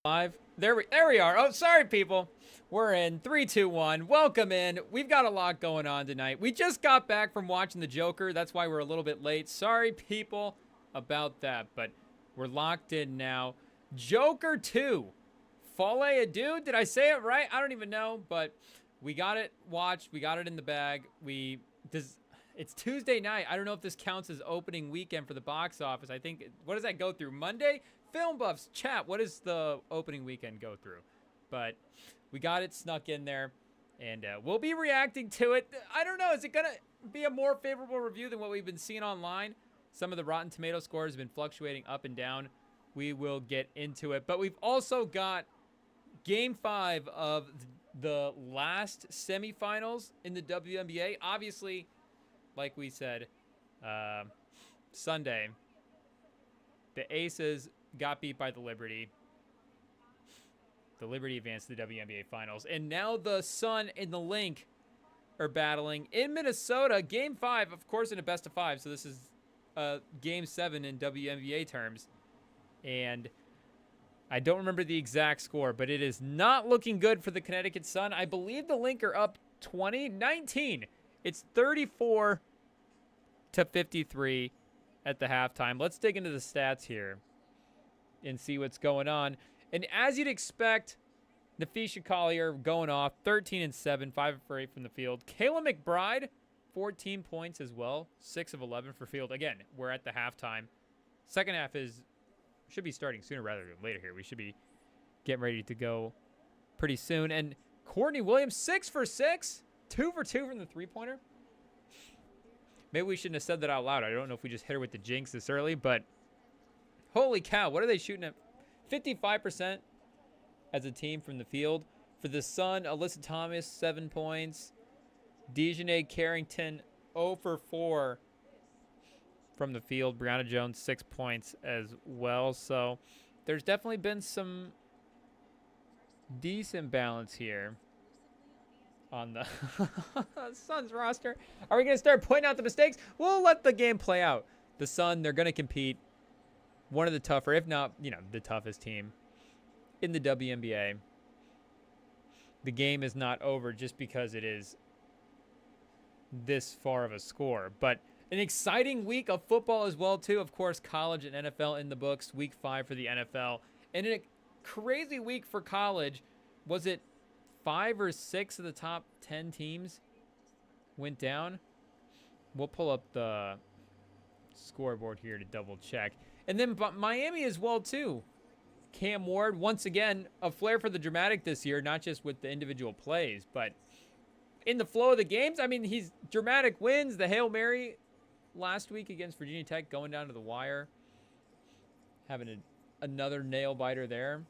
Live. There we are. Oh, sorry, people. We're in 3, 2, 1. Welcome in. We've got a lot going on tonight. We just got back from watching the Joker. That's why we're a little bit late. Sorry, people, about that, but we're locked in now. Joker 2. Folle Adieu. Did I say it right? I don't even know, but we got it watched. We got it in the bag. It's Tuesday night. I don't know if this counts as opening weekend for the box office. I think, what does that go through? Monday? Film buffs, chat, what does the opening weekend go through? But we got it snuck in there, and we'll be reacting to it. I don't know. Is it going to be a more favorable review than what we've been seeing online? Some of the Rotten Tomato scores have been fluctuating up and down. We will get into it. But we've also got Game 5 of the last semifinals in the WNBA. Obviously, like we said, Sunday, the Aces got beat by the Liberty. The Liberty advanced to the WNBA Finals. And now the Sun and the Link are battling in Minnesota. Game 5, of course, in a best of 5. So this is Game 7 in WNBA terms. And I don't remember the exact score, but it is not looking good for the Connecticut Sun. I believe the Link are up 20-19. It's 34 to 53 at the halftime. Let's dig into the stats here and see what's going on. And as you'd expect, Nafisha Collier going off 13 and 7, 5 for 8 from the field. Kayla McBride, 14 points as well, 6 of 11 for field. Again, we're at the halftime. Second half should be starting sooner rather than later here. We should be getting ready to go pretty soon. And Courtney Williams, 6 for 6, 2 for 2 from the three-pointer. Maybe we shouldn't have said that out loud. I don't know if we just hit her with the jinx this early, but holy cow, what are they shooting at? 55% as a team from the field. For the Sun, Alyssa Thomas, 7 points. Dejanay Carrington, 0 for 4 from the field. Brianna Jones, 6 points as well. So there's definitely been some decent balance here on the Suns roster. Are we going to start pointing out the mistakes? We'll let the game play out. The Sun, they're going to compete. One of the tougher, if not, the toughest team in the WNBA. The game is not over just because it is this far of a score. But an exciting week of football as well, too. Of course, college and NFL in the books. Week 5 for the NFL. And a crazy week for college. Was it 5 or 6 of the top 10 teams went down? We'll pull up the scoreboard here to double check. And then Miami as well, too. Cam Ward, once again, a flair for the dramatic this year, not just with the individual plays, but in the flow of the games. I mean, he's dramatic wins. The Hail Mary last week against Virginia Tech going down to the wire. Having another nail-biter there.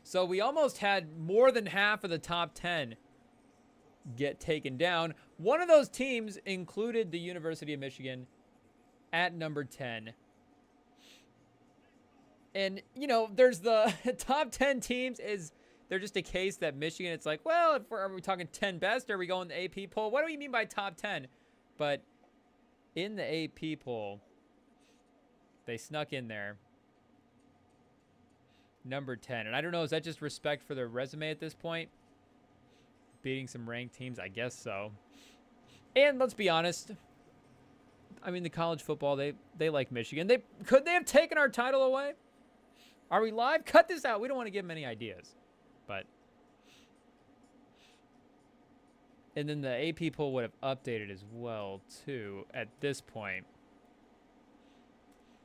So we almost had more than half of the top 10 get taken down. One of those teams included the University of Michigan at number 10. And, there's the top 10 teams they're just a case that Michigan, it's like, well, are we talking 10 best? Are we going the AP poll? What do we mean by top 10? But in the AP poll, they snuck in there. Number 10. And I don't know, is that just respect for their resume at this point? Beating some ranked teams? I guess so. And let's be honest. I mean, the college football, they like Michigan. Could they have taken our title away? Are we live? Cut this out. We don't want to give them any ideas. But. And then the AP poll would have updated as well, too, at this point.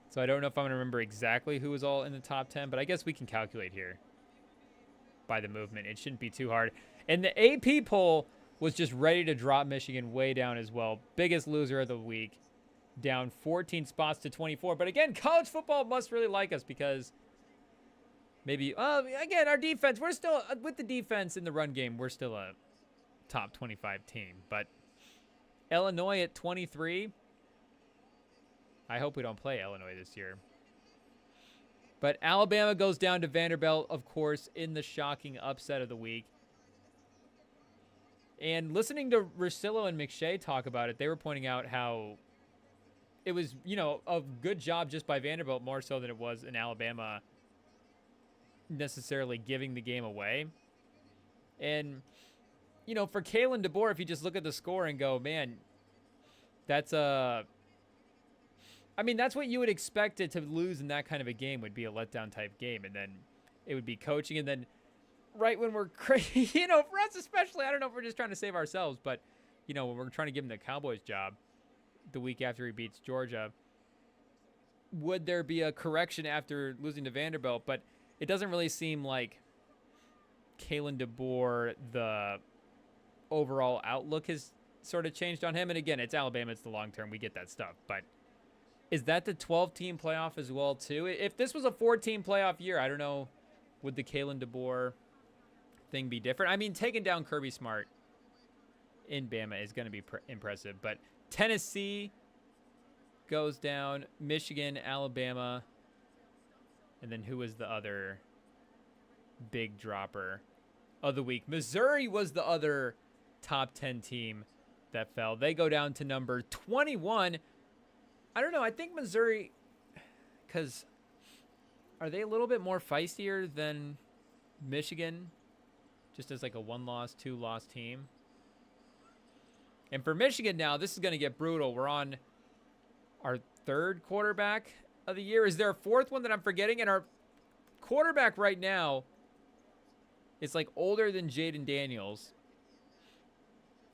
So I don't know if I'm going to remember exactly who was all in the top 10, but I guess we can calculate here by the movement. It shouldn't be too hard. And the AP poll was just ready to drop Michigan way down as well. Biggest loser of the week. Down 14 spots to 24. But again, college football must really like us because maybe, again, our defense, we're still, with the defense in the run game, we're still a top 25 team. But Illinois at 23. I hope we don't play Illinois this year. But Alabama goes down to Vanderbilt, of course, in the shocking upset of the week. And listening to Russillo and McShay talk about it, they were pointing out how it was, a good job just by Vanderbilt more so than it was an Alabama necessarily giving the game away. And, you know, for Kalen DeBoer, if you just look at the score and go, man, that's a... I mean, that's what you would expect it to lose in that kind of a game, would be a letdown type game. And then it would be coaching. And then right when we're, you know, for us especially, I don't know if we're just trying to save ourselves, but, you know, when we're trying to give him the Cowboys job the week after he beats Georgia, would there be a correction after losing to Vanderbilt? But it doesn't really seem like Kalen DeBoer, the overall outlook has sort of changed on him. And again, it's Alabama, it's the long term. We get that stuff. But is that the 12-team playoff as well, too? If this was a 14 playoff year, I don't know, would the Kalen DeBoer thing be different? I mean, taking down Kirby Smart in Bama is going to be impressive. But Tennessee goes down, Michigan, Alabama, and then who was the other big dropper of the week? Missouri was the other top 10 team that fell. They go down to number 21. I don't know. I think Missouri, because are they a little bit more feistier than Michigan, just as like a 1-loss, 2-loss team? And for Michigan now, this is going to get brutal. We're on our 3rd quarterback of the year. Is there a 4th one that I'm forgetting? And our quarterback right now is like older than Jaden Daniels.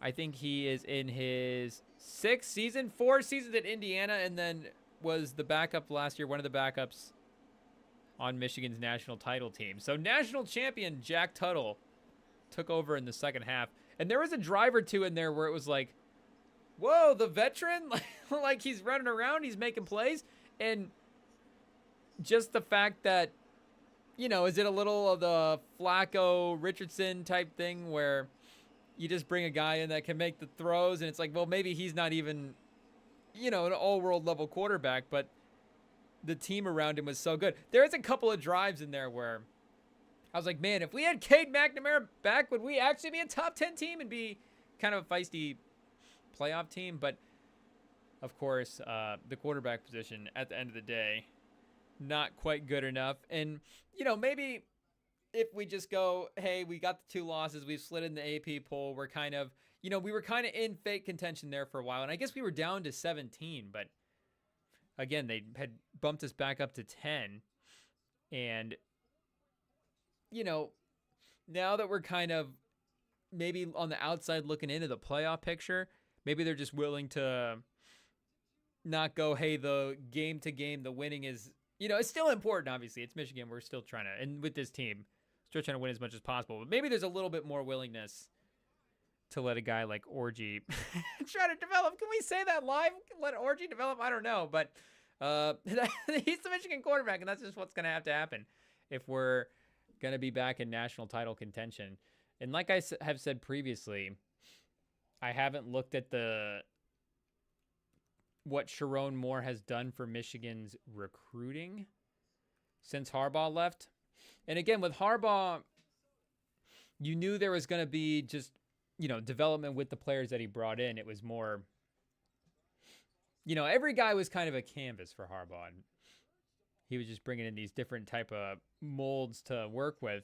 I think he is in his 6th season, 4 seasons at Indiana, and then was the backup last year, one of the backups on Michigan's national title team. So national champion Jack Tuttle took over in the second half. And there was a drive or two in there where it was like, whoa, the veteran, like he's running around, he's making plays. And just the fact that, you know, is it a little of the Flacco Richardson type thing where you just bring a guy in that can make the throws, and it's like, well, maybe he's not even, you know, an all-world level quarterback, but the team around him was so good. There's a couple of drives in there where I was like, man, if we had Cade McNamara back, would we actually be a top 10 team and be kind of a feisty playoff team? But, of course, the quarterback position at the end of the day, not quite good enough. And, you know, maybe if we just go, hey, we got the 2 losses, we've slid in the AP poll, we're kind of, you know, we were kind of in fake contention there for a while. And I guess we were down to 17, but again, they had bumped us back up to 10. And, you know, now that we're kind of maybe on the outside looking into the playoff picture, maybe they're just willing to not go, hey, the game to game, the winning is, you know, it's still important, obviously. It's Michigan. We're still trying to, and with this team, still trying to win as much as possible. But maybe there's a little bit more willingness to let a guy like Orgy try to develop. Can we say that live? Let Orgy develop? I don't know. But he's the Michigan quarterback, and that's just what's going to happen if we're going to be back in national title contention. And like I have said previously, I haven't looked at what Sharon Moore has done for Michigan's recruiting since Harbaugh left. And again, with Harbaugh, you knew there was going to be just, you know, development with the players that he brought in. It was more, you know, every guy was kind of a canvas for Harbaugh. And he was just bringing in these different type of molds to work with.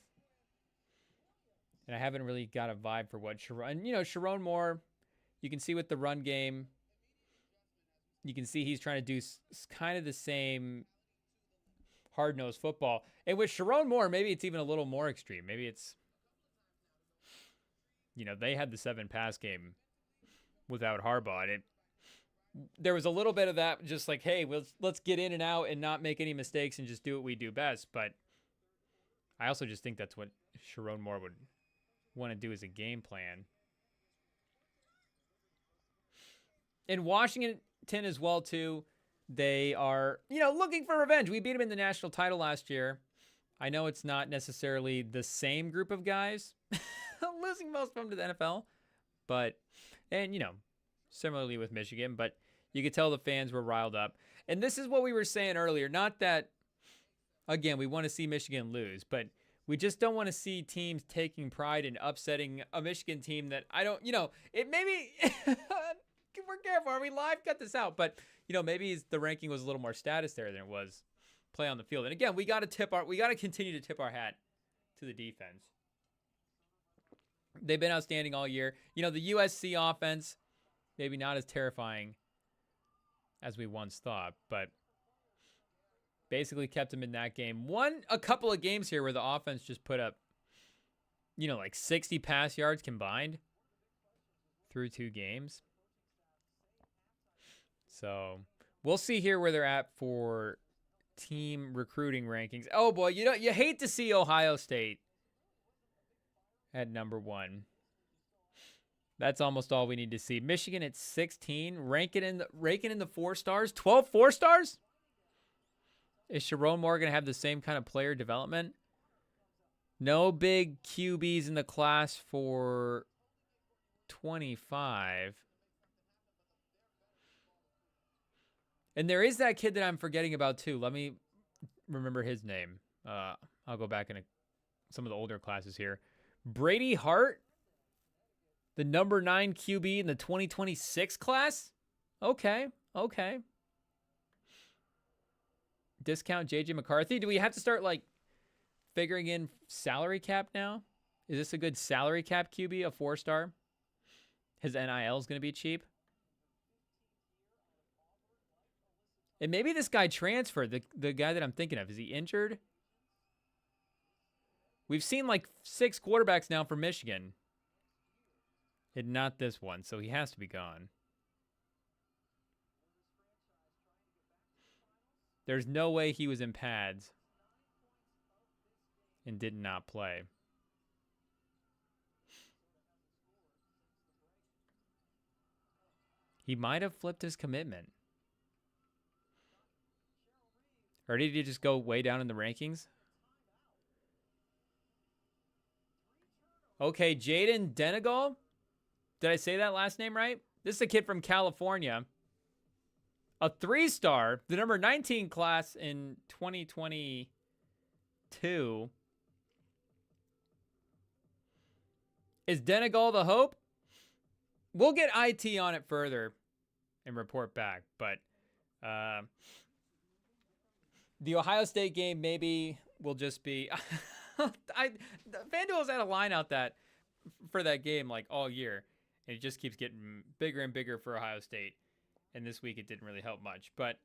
And I haven't really got a vibe for what Sharon, you know, Sharon Moore, you can see with the run game, you can see he's trying to do kind of the same hard-nosed football. And with Sharon Moore, maybe it's even a little more extreme. Maybe it's, you know, they had the 7 pass game without Harbaugh. And there was a little bit of that, just like, hey, let's get in and out and not make any mistakes and just do what we do best. But I also just think that's what Sharon Moore would want to do as a game plan. In Washington as well, too, they are, you know, looking for revenge. We beat them in the national title last year. I know it's not necessarily the same group of guys, losing most of them to the NFL, but, and, you know, similarly with Michigan, but you could tell the fans were riled up. And this is what we were saying earlier. Not that, again, we want to see Michigan lose, but we just don't want to see teams taking pride in upsetting a Michigan team that I don't, you know, it maybe, we're careful. Are we live? Cut this out. But, you know, maybe the ranking was a little more status there than it was play on the field. And again, we got to continue to tip our hat to the defense. They've been outstanding all year. You know, the USC offense, maybe not as terrifying as we once thought, but basically kept them in that game. Won a couple of games here where the offense just put up, you know, like 60 pass yards combined through 2 games. So we'll see here where they're at for team recruiting rankings. Oh boy, you hate to see Ohio State at number 1. That's almost all we need to see. Michigan at 16, raking in the 4 stars, 12 4-stars. Is Sharon Moore going to have the same kind of player development? No big QBs in the class for 25. And there is that kid that I'm forgetting about too. Let me remember his name. I'll go back into some of the older classes here. Brady Hart, the number 9 QB in the 2026 class. Okay. Discount JJ McCarthy. Do we have to start like figuring in salary cap now? Is this a good salary cap QB, a 4-star? His NIL is going to be cheap. And maybe this guy transferred, the guy that I'm thinking of. Is he injured? We've seen like 6 quarterbacks now from Michigan. And not this one, so he has to be gone. There's no way he was in pads and did not play. He might have flipped his commitment. Or did he just go way down in the rankings? Okay, Jaden Denegal. Did I say that last name right? This is a kid from California. A 3-star, the number 19 class in 2022. Is Denegal the hope? We'll get IT on it further and report back. But the Ohio State game maybe will just be... FanDuel's had a line out that for that game like all year. And it just keeps getting bigger and bigger for Ohio State. And this week it didn't really help much. But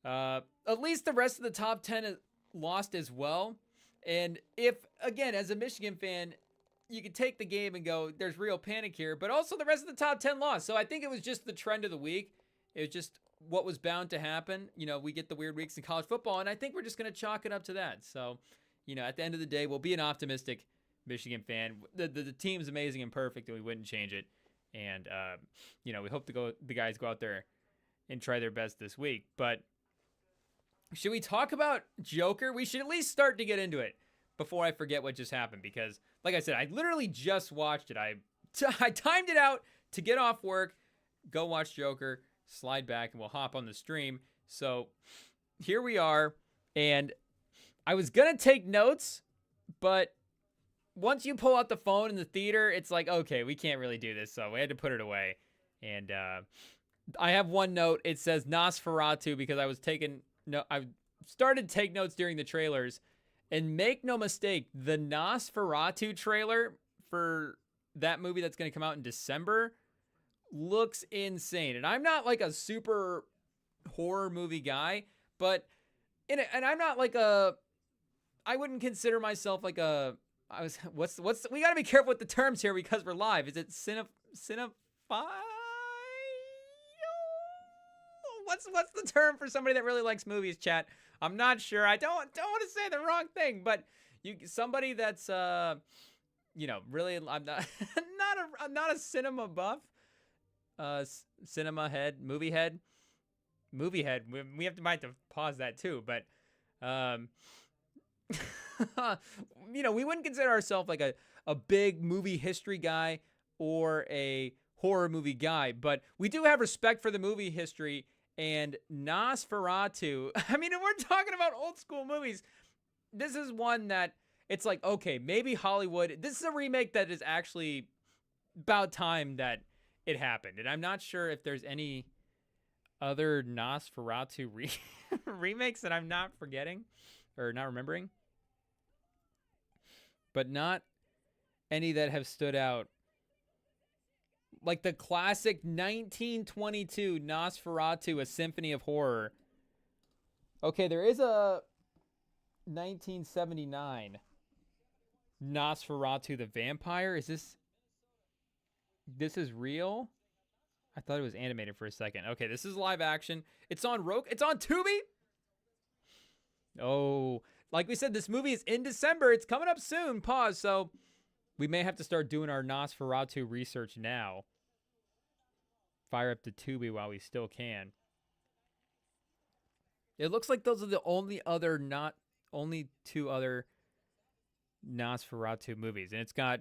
at least the rest of the top 10 is lost as well. And if, again, as a Michigan fan, you could take the game and go, there's real panic here. But also the rest of the top 10 lost. So I think it was just the trend of the week. It was just what was bound to happen. You know, we get the weird weeks in college football. And I think we're just going to chalk it up to that. So, you know, at the end of the day, we'll be an optimistic Michigan fan. The team's amazing and perfect, and we wouldn't change it. And, you know, we hope the guys go out there and try their best this week. But should we talk about Joker? We should at least start to get into it before I forget what just happened. Because, like I said, I literally just watched it. I timed it out to get off work, go watch Joker, slide back, and we'll hop on the stream. So here we are. And I was going to take notes, but once you pull out the phone in the theater, it's like, okay, we can't really do this. So we had to put it away. And I have one note. It says Nosferatu because I started to take notes during the trailers. And make no mistake, the Nosferatu trailer for that movie that's going to come out in December looks insane. And I'm not like a super horror movie guy, but and I'm not like I wouldn't consider myself like we got to be careful with the terms here because we're live. Is it cinephile? What's the term for somebody that really likes movies, chat? I'm not sure. I don't want to say the wrong thing, but somebody that's really I'm not not a cinema buff. Cinema head, movie head. We might have to pause that too, but we wouldn't consider ourselves like a big movie history guy or a horror movie guy, but we do have respect for the movie history. And Nosferatu, I mean, if we're talking about old school movies, this is one that it's like, okay, maybe Hollywood, this is a remake that is actually about time that it happened. And I'm not sure if there's any other Nosferatu remakes that I'm not forgetting or not remembering, but not any that have stood out. Like the classic 1922 Nosferatu, A Symphony of Horror. Okay, there is a 1979 Nosferatu the Vampire. Is this is real? I thought it was animated for a second. Okay, this is live action. It's on Roku. It's on Tubi. Oh, like we said, this movie is in December. It's coming up soon. Pause. So we may have to start doing our Nosferatu research now. Fire up to Tubi while we still can. It looks like those are the only two other Nosferatu movies, and it's got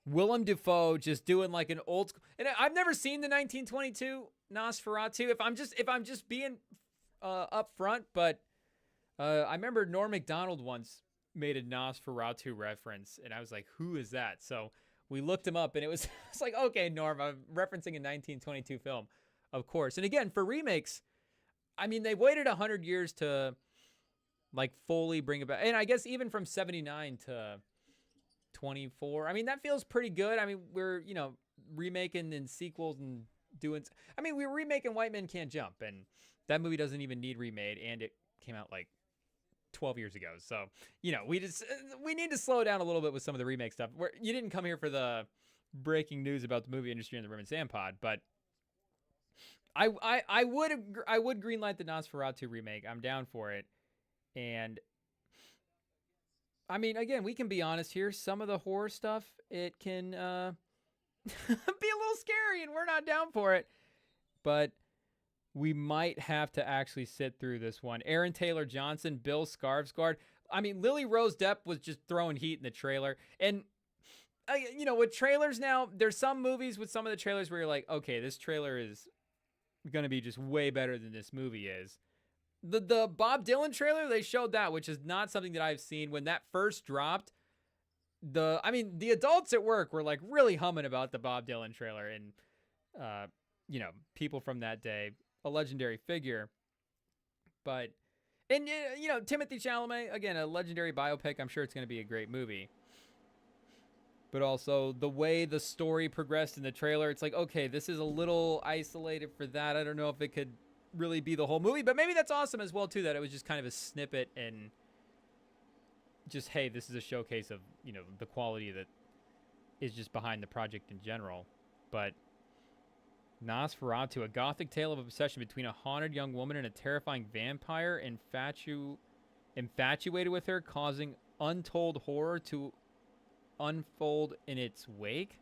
Willem Dafoe just doing like an old school. And I've never seen the 1922 Nosferatu. If I'm just being up front, but I remember Norm Macdonald once made a Nosferatu reference, and I was like, "Who is that?" So we looked him up, and it's like, okay, Norm, I'm referencing a 1922 film, of course. And again, for remakes, I mean, they waited 100 years to like fully bring it back, and I guess even from 79 to 24. I mean, that feels pretty good. I mean, we're, remaking and sequels and doing. I mean, we were remaking White Men Can't Jump, and that movie doesn't even need remade, and it came out like 12 years ago. So, we need to slow down a little bit with some of the remake stuff. You didn't come here for the breaking news about the movie industry and the Rem and Sam pod, but I would greenlight the Nosferatu remake. I'm down for it. And I mean, again, we can be honest here. Some of the horror stuff, it can be a little scary, and we're not down for it. But we might have to actually sit through this one. Aaron Taylor Johnson, Bill Skarsgård. I mean, Lily Rose Depp was just throwing heat in the trailer. And, with trailers now, there's some movies with some of the trailers where you're like, okay, this trailer is going to be just way better than this movie is. The Bob Dylan trailer, they showed that, which is not something that I've seen. When that first dropped, the adults at work were like really humming about the Bob Dylan trailer, and people from that day, a legendary figure. But Timothée Chalamet, again, a legendary biopic. I'm sure it's going to be a great movie. But also the way the story progressed in the trailer, it's like, okay, this is a little isolated for that. I don't know if it could really be the whole movie, but maybe that's awesome as well too, that it was just kind of a snippet and just, hey, this is a showcase of the quality that is just behind the project in general. But Nosferatu, a gothic tale of obsession between a haunted young woman and a terrifying vampire infatuated with her, causing untold horror to unfold in its wake.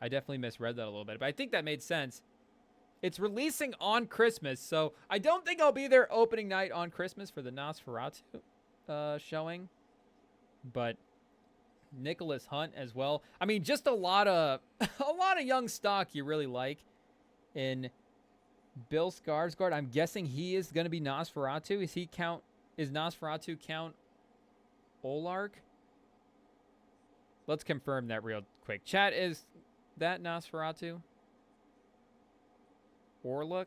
I definitely misread that a little bit, but I think that made sense. It's releasing on Christmas, so I don't think I'll be there opening night on Christmas for the Nosferatu showing. But Nicholas Hunt as well. I mean, just a lot of young stock you really like in Bill Skarsgård. I'm guessing he is going to be Nosferatu. Is Nosferatu Count Olark? Let's confirm that real quick. Chat, is that Nosferatu? Orlok?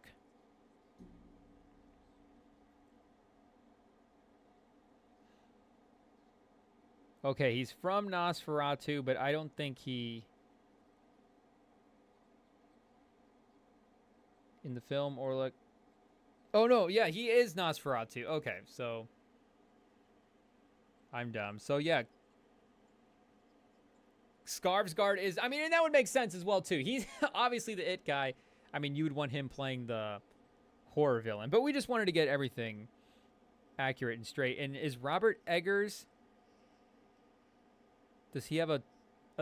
Okay, he's from Nosferatu, but I don't think he... In the film, Orlok... Oh, no, yeah, he is Nosferatu. Okay, so... I'm dumb. So, yeah. Skarsgård is... I mean, and that would make sense as well, too. He's obviously the it guy. I mean, you would want him playing the horror villain. But we just wanted to get everything accurate and straight. And is Robert Eggers... Does he have a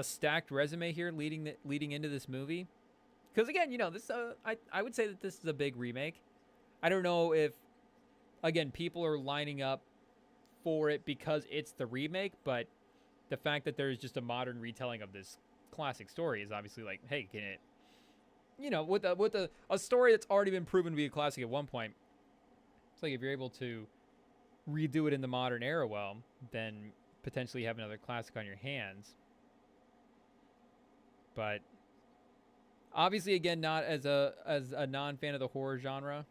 stacked resume here leading into this movie? Because, again, this I would say that this is a big remake. I don't know if, again, people are lining up for it because it's the remake. But the fact that there's just a modern retelling of this classic story is obviously like, hey, can it... with a story that's already been proven to be a classic at one point, it's like if you're able to redo it in the modern era, well, then potentially have another classic on your hands. But Obviously, again, not as a non-fan of the horror genre.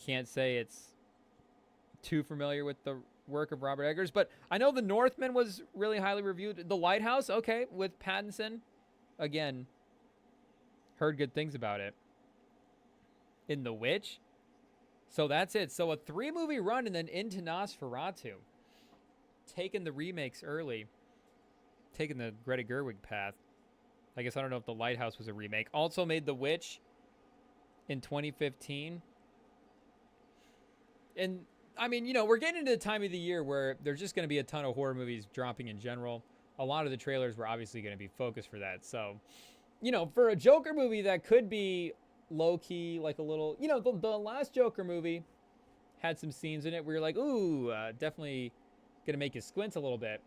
Can't say it's too familiar with the work of Robert Eggers, but I know The Northman was really highly reviewed. The Lighthouse, okay, with Pattinson, again, heard good things about it. In The Witch, so that's it. So a 3-movie run and then into Nosferatu, taking the remakes early, taking the Greta Gerwig path. I guess I don't know if The Lighthouse was a remake. Also made The Witch in 2015. And, I mean, you know, we're getting into the time of the year where there's just going to be a ton of horror movies dropping in general. A lot of the trailers were obviously going to be focused for that. So, you know, for a Joker movie that could be low-key, like a little... You know, the last Joker movie had some scenes in it where you're like, ooh, definitely going to make you squint a little bit.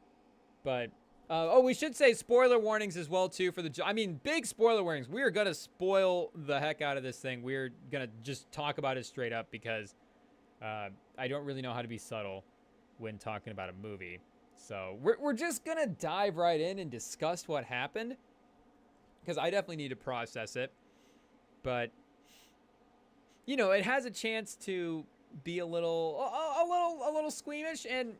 But... oh, we should say spoiler warnings as well, too, for the... I mean, big spoiler warnings. We are going to spoil the heck out of this thing. We're going to just talk about it straight up because I don't really know how to be subtle when talking about a movie. So we're just going to dive right in and discuss what happened because I definitely need to process it. But, you know, it has a chance to be a little squeamish, and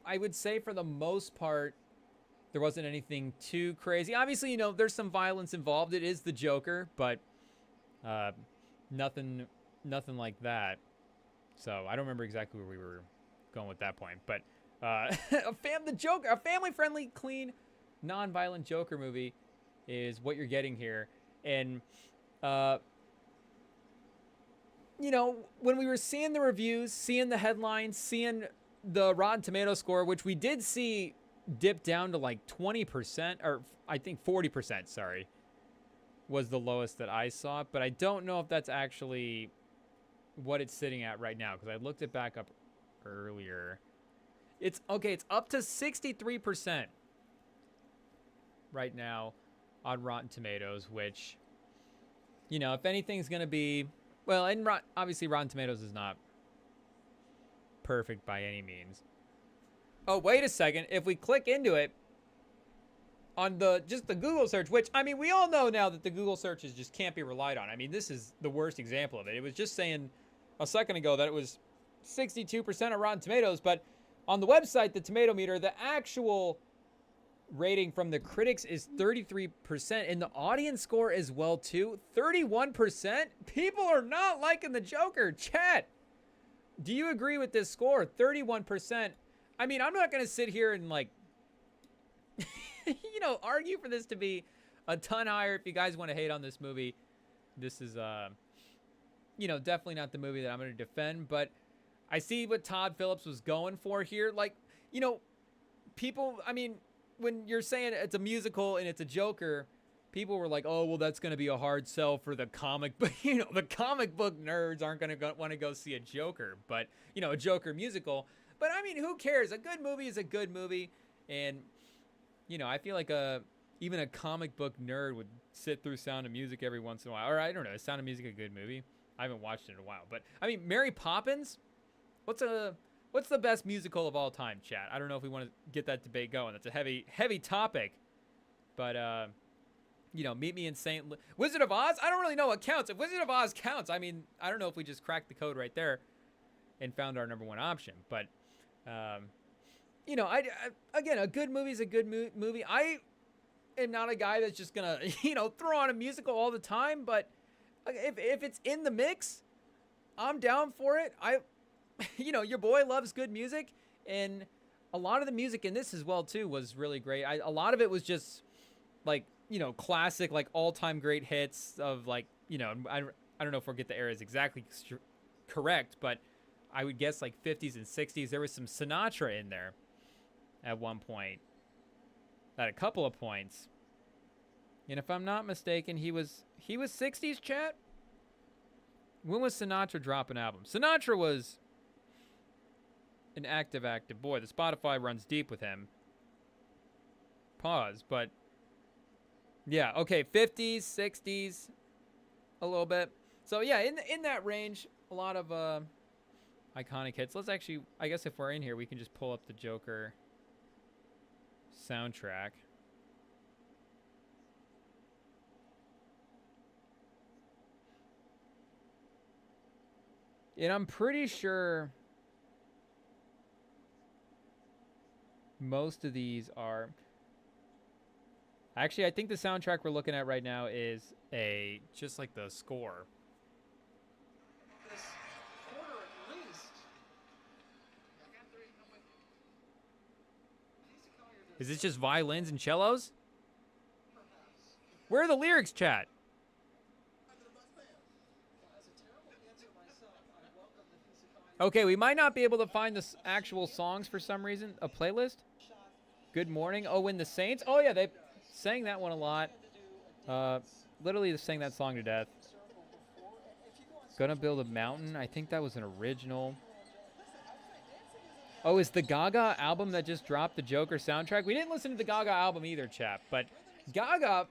I would say for the most part, there wasn't anything too crazy. Obviously, you know, there's some violence involved. It is the Joker, but nothing like that. So I don't remember exactly where we were going with that point. But a family-friendly, clean, non-violent Joker movie is what you're getting here. And, you know, when we were seeing the reviews, seeing the headlines, seeing the Rotten Tomatoes score, which we did see dipped down to like 20%, or I think 40%, sorry, was the lowest that I saw. But I don't know if that's actually what it's sitting at right now because I looked it back up earlier. It's okay, it's up to 63% right now on Rotten Tomatoes, which, you know, if anything's going to be, well, and obviously Rotten Tomatoes is not perfect by any means. Oh, wait a second. If we click into it on just the Google search, which, I mean, we all know now that the Google searches just can't be relied on. I mean, this is the worst example of it. It was just saying a second ago that it was 62% on Rotten Tomatoes, but on the website, the tomato meter, the actual rating from the critics is 33%, and the audience score as well, too. 31%? People are not liking the Joker. Chat, do you agree with this score? 31%. I mean, I'm not going to sit here and, like, you know, argue for this to be a ton higher. If you guys want to hate on this movie, this is, you know, definitely not the movie that I'm going to defend. But I see what Todd Phillips was going for here. Like, you know, people, I mean, when you're saying it's a musical and it's a Joker, people were like, oh, well, that's going to be a hard sell for the comic book. You know, the comic book nerds aren't going to want to go see a Joker. But, you know, a Joker musical. But, I mean, who cares? A good movie is a good movie. And, you know, I feel like even a comic book nerd would sit through Sound of Music every once in a while. Or, I don't know, is Sound of Music a good movie? I haven't watched it in a while. But, I mean, Mary Poppins? What's the best musical of all time, chat? I don't know if we want to get that debate going. That's a heavy topic. But, you know, Meet Me in Wizard of Oz? I don't really know what counts. If Wizard of Oz counts, I mean, I don't know if we just cracked the code right there and found our number one option. But, you know, again, a good movie is a good movie. I am not a guy that's just going to, you know, throw on a musical all the time. But if it's in the mix, I'm down for it. You know, your boy loves good music. And a lot of the music in this as well, too, was really great. A lot of it was just, like, you know, classic, like, all-time great hits of, like, you know, I don't know if we'll get the eras exactly correct, but I would guess, like, 50s and 60s. There was some Sinatra in there at one point, at a couple of points. And if I'm not mistaken, he was 60s, chat? When was Sinatra dropping albums? Sinatra was an active boy. The Spotify runs deep with him. Pause, but yeah, okay, 50s, 60s, a little bit. So yeah, in that range, a lot of iconic hits. Let's actually, I guess if we're in here, we can just pull up the Joker soundtrack. And I'm pretty sure most of these are... Actually, I think the soundtrack we're looking at right now is just like the score. Is this just violins and cellos? Where are the lyrics, chat? Okay, we might not be able to find the actual songs for some reason. A playlist? Good Morning. Oh, When the Saints. Oh, yeah, they sang that one a lot. Literally just sang that song to death. Gonna Build a Mountain. I think that was an original. Oh, is the Gaga album that just dropped the Joker soundtrack? We didn't listen to the Gaga album either, chap. But Gaga,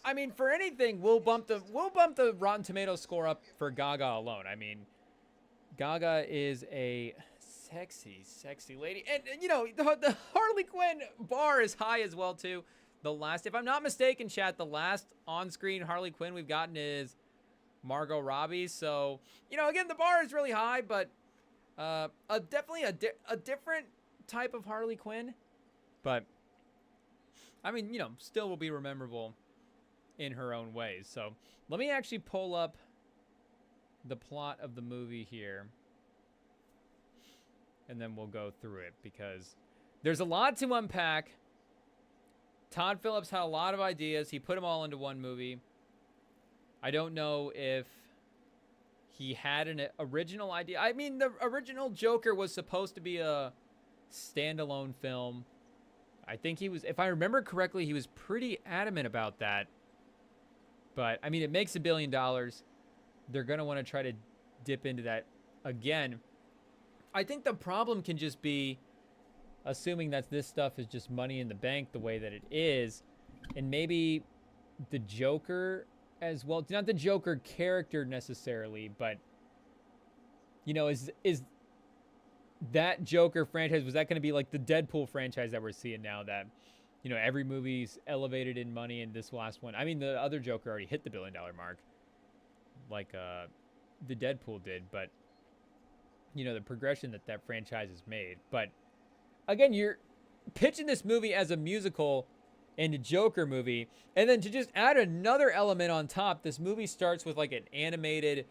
I mean, for anything, we'll bump the Rotten Tomatoes score up for Gaga alone. I mean, Gaga is a sexy, sexy lady. And you know, the Harley Quinn bar is high as well, too. The last, if I'm not mistaken, chat, the last on-screen Harley Quinn we've gotten is Margot Robbie. So, you know, again, the bar is really high, but definitely a different type of Harley Quinn. But, I mean, you know, still will be memorable in her own ways. So, let me actually pull up the plot of the movie here. And then we'll go through it because there's a lot to unpack. Todd Phillips had a lot of ideas. He put them all into one movie. I don't know if he had an original idea. I mean, the original Joker was supposed to be a standalone film. I think he was, if I remember correctly, he was pretty adamant about that. But, I mean, it makes $1 billion. They're going to want to try to dip into that again. I think the problem can just be assuming that this stuff is just money in the bank the way that it is, and maybe the Joker as well. Not the Joker character necessarily, but, you know, is that Joker franchise, was that going to be like the Deadpool franchise that we're seeing now that, you know, every movie's elevated in money, and this last one, I mean, the other Joker already hit the $1 billion mark like the Deadpool did, but, you know, the progression that franchise has made. But again, you're pitching this movie as a musical and a Joker movie, and then to just add another element on top, this movie starts with like an animated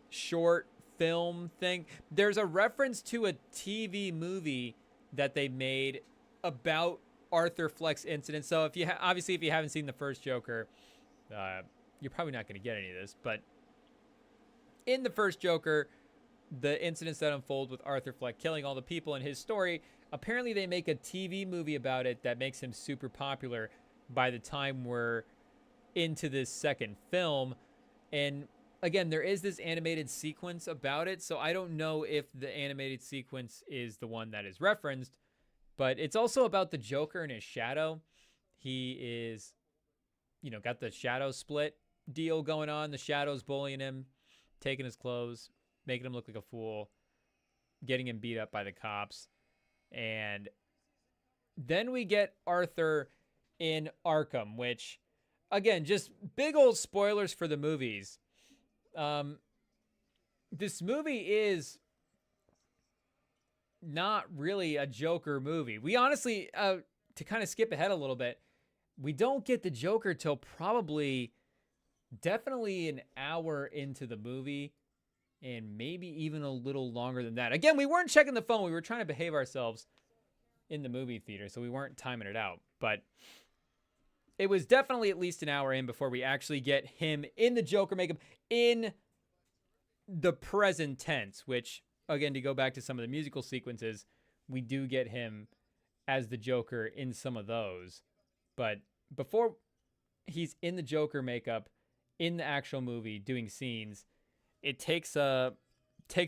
short film thing. There's a reference to a TV movie that they made about Arthur Fleck's incident. So if you obviously if you haven't seen the first Joker, you're probably not going to get any of this. But in the first Joker, the incidents that unfold with Arthur Fleck killing all the people in his story, apparently they make a TV movie about it that makes him super popular by the time we're into this second film. And again, there is this animated sequence about it, so I don't know if the animated sequence is the one that is referenced, but it's also about the Joker and his shadow. He is, you know, got the shadow split deal going on. The shadow's bullying him, taking his clothes, making him look like a fool, getting him beat up by the cops. And then we get Arthur in Arkham, which, again, just big old spoilers for the movies. This movie is not really a Joker movie. We honestly, to kind of skip ahead a little bit, we don't get the Joker till probably definitely an hour into the movie, and maybe even a little longer than that. Again, we weren't checking the phone. We were trying to behave ourselves in the movie theater, so we weren't timing it out. But it was definitely at least an hour in before we actually get him in the Joker makeup in the present tense, which, again, to go back to some of the musical sequences, we do get him as the Joker in some of those. But before he's in the Joker makeup in the actual movie doing scenes, it takes a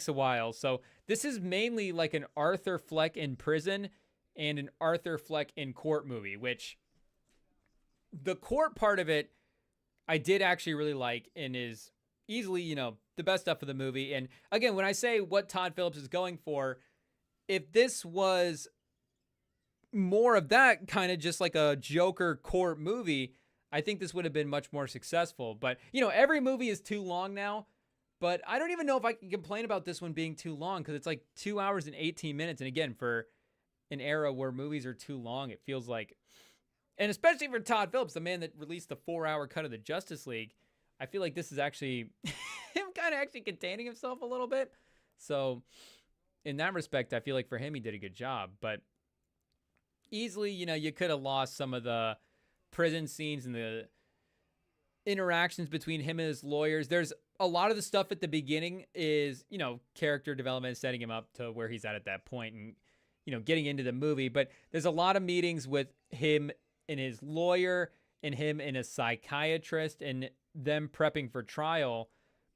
while. So this is mainly like an Arthur Fleck in prison and an Arthur Fleck in court movie, which the court part of it I did actually really like and is easily, you know, the best stuff of the movie. And again, when I say what Todd Phillips is going for, if this was more of that kind of just like a Joker court movie, I think this would have been much more successful. But, you know, every movie is too long now. But I don't even know if I can complain about this one being too long, because it's like 2 hours and 18 minutes. And again, for an era where movies are too long, it feels like, and especially for Todd Phillips, the man that released the 4-hour cut of the Justice League, I feel like this is actually him kind of actually containing himself a little bit. So in that respect, I feel like for him, he did a good job. But easily, you could have lost some of the prison scenes and the interactions between him and his lawyers. There's a lot of the stuff at the beginning is, character development, setting him up to where he's at that point and, getting into the movie. But there's a lot of meetings with him and his lawyer and him and a psychiatrist and them prepping for trial.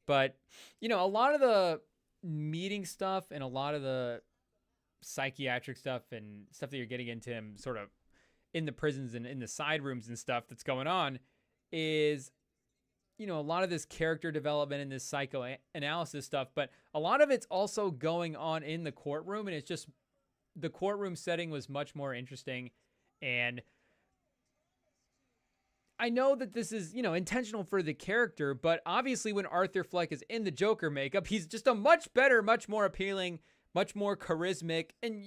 But, a lot of the meeting stuff and a lot of the psychiatric stuff and stuff that you're getting into him sort of in the prisons and in the side rooms and stuff that's going on is, a lot of this character development and this psychoanalysis stuff, but a lot of it's also going on in the courtroom, and it's just the courtroom setting was much more interesting. And I know that this is, intentional for the character, but obviously when Arthur Fleck is in the Joker makeup, he's just a much better, much more appealing, much more charismatic, and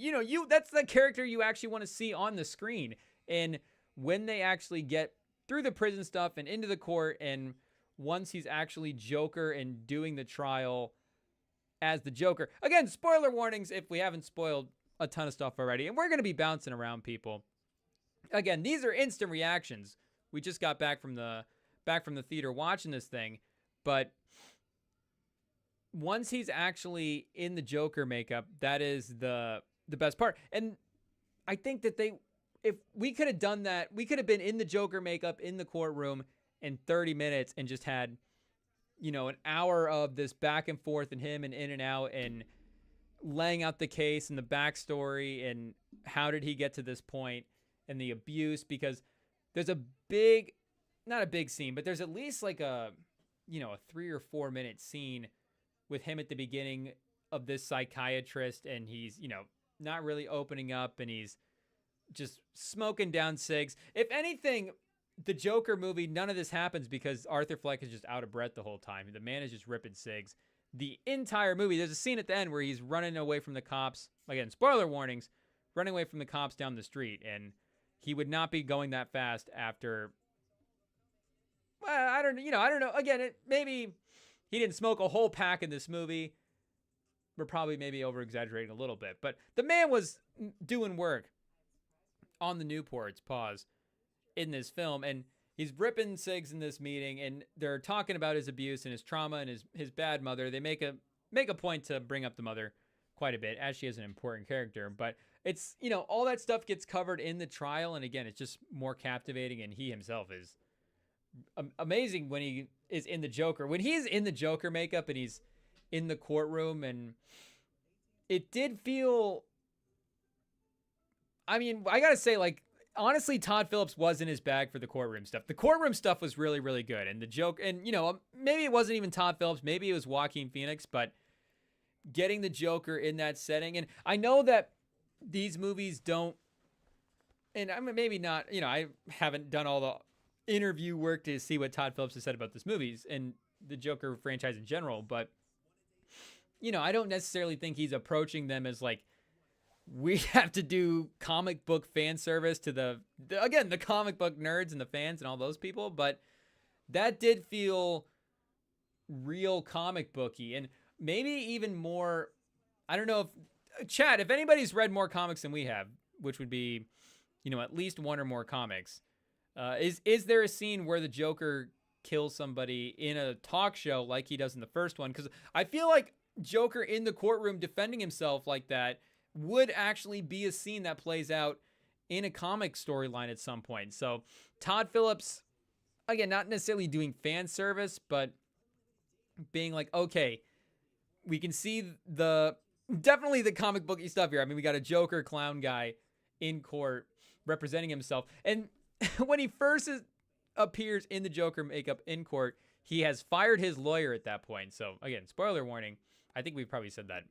that's the character you actually want to see on the screen. And when they actually get through the prison stuff and into the court, and once he's actually Joker and doing the trial as the Joker, again, spoiler warnings if we haven't spoiled a ton of stuff already, and we're going to be bouncing around people. Again, these are instant reactions. We just got back from the theater watching this thing, but once he's actually in the Joker makeup, that is the best part. And I think that if we could have done that, we could have been in the Joker makeup in the courtroom in 30 minutes and just had, an hour of this back and forth and him and in and out and laying out the case and the backstory and how did he get to this point and the abuse, because there's not a big scene, but there's at least like a 3 or 4 minute scene with him at the beginning of this psychiatrist, and he's, not really opening up, and he's just smoking down cigs. If anything, the Joker movie, none of this happens because Arthur Fleck is just out of breath the whole time. The man is just ripping cigs the entire movie. There's a scene at the end where he's running away from the cops. Again, spoiler warnings, running away from the cops down the street, and he would not be going that fast after. Well, I don't know. Again, maybe he didn't smoke a whole pack in this movie. We're probably maybe over-exaggerating a little bit, but the man was doing work on the Newports, in this film, and he's ripping cigs in this meeting, and they're talking about his abuse and his trauma and his bad mother. They make a point to bring up the mother quite a bit, as she is an important character, but it's, all that stuff gets covered in the trial, and again, it's just more captivating, and he himself is amazing when he is in the Joker. When he's in the Joker makeup and he's in the courtroom, and it did feel, I gotta say, honestly, Todd Phillips was in his bag for the courtroom stuff. The courtroom stuff was really, really good. And the joke, and, maybe it wasn't even Todd Phillips. Maybe it was Joaquin Phoenix, but getting the Joker in that setting. And I know that these movies don't, and maybe not, I haven't done all the interview work to see what Todd Phillips has said about this movies and the Joker franchise in general. But, I don't necessarily think he's approaching them as we have to do comic book fan service to the comic book nerds and the fans and all those people, but that did feel real comic booky, and maybe even more. I don't know if Chad, if anybody's read more comics than we have, which would be, at least one or more comics, is there a scene where the Joker kills somebody in a talk show like he does in the first one? Because I feel like Joker in the courtroom defending himself like that would actually be a scene that plays out in a comic storyline at some point. So Todd Phillips, again, not necessarily doing fan service, but being like, okay, we can see definitely the comic booky stuff here. We got a Joker clown guy in court representing himself. And when he first appears in the Joker makeup in court, he has fired his lawyer at that point. So again, spoiler warning. I think we've probably said that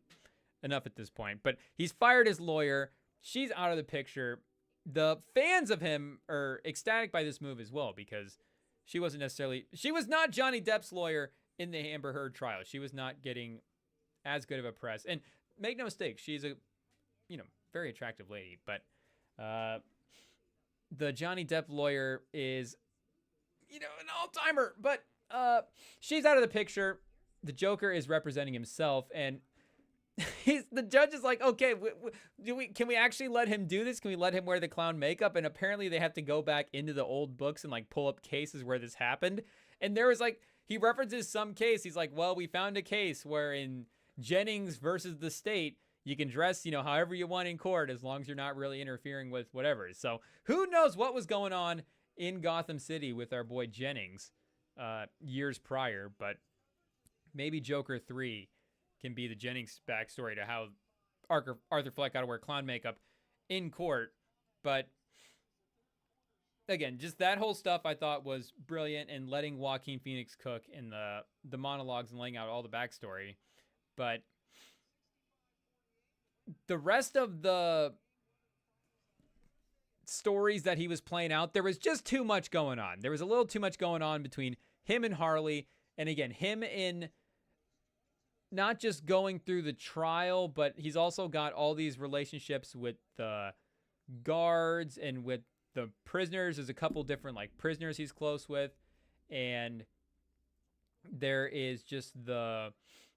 enough at this point, but he's fired his lawyer. She's out of the picture. The fans of him are ecstatic by this move as well, because she was not Johnny Depp's lawyer in the Amber Heard trial. She was not getting as good of a press. And make no mistake, she's a, very attractive lady. But the Johnny Depp lawyer is, an all-timer. But she's out of the picture. The Joker is representing himself, and the judge is like, okay, can we actually let him do this? Can we let him wear the clown makeup? And apparently they have to go back into the old books and like pull up cases where this happened. And there was like, he references some case. He's like, well, we found a case where in Jennings versus the state, you can dress, however you want in court as long as you're not really interfering with whatever. So who knows what was going on in Gotham City with our boy Jennings years prior, but maybe Joker 3 can be the Jennings backstory to how Arthur Fleck got to wear clown makeup in court. But again, just that whole stuff I thought was brilliant, and letting Joaquin Phoenix cook in the monologues and laying out all the backstory. But the rest of the stories that he was playing out, there was just too much going on. There was a little too much going on between him and Harley. And again, him in not just going through the trial, but he's also got all these relationships with the guards and with the prisoners. There's a couple different like prisoners he's close with. And there is just the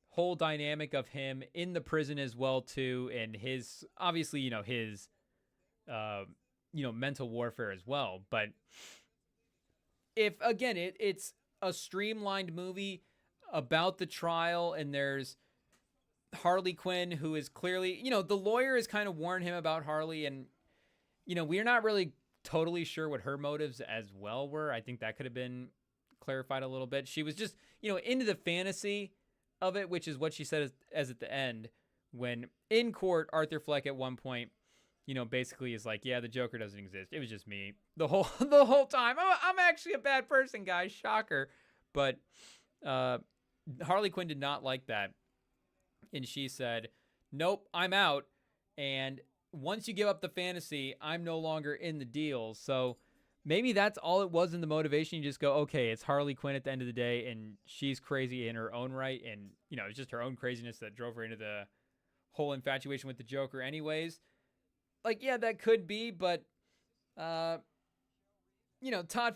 whole dynamic of him in the prison as well too. And his, obviously, his, mental warfare as well. But if, again, it's a streamlined movie about the trial, and there's Harley Quinn, who is clearly, the lawyer has kind of warned him about Harley, and, we're not really totally sure what her motives as well were. I think that could have been clarified a little bit. She was just, into the fantasy of it, which is what she said as at the end, when in court, Arthur Fleck at one point, basically is like, yeah, the Joker doesn't exist. It was just me the whole time. I'm actually a bad person, guys. Shocker. But Harley Quinn did not like that. And she said, nope, I'm out. And once you give up the fantasy, I'm no longer in the deal. So maybe that's all it was in the motivation. You just go, okay, it's Harley Quinn at the end of the day, and she's crazy in her own right. And, it's just her own craziness that drove her into the whole infatuation with the Joker anyways. Like, yeah, that could be, but, Todd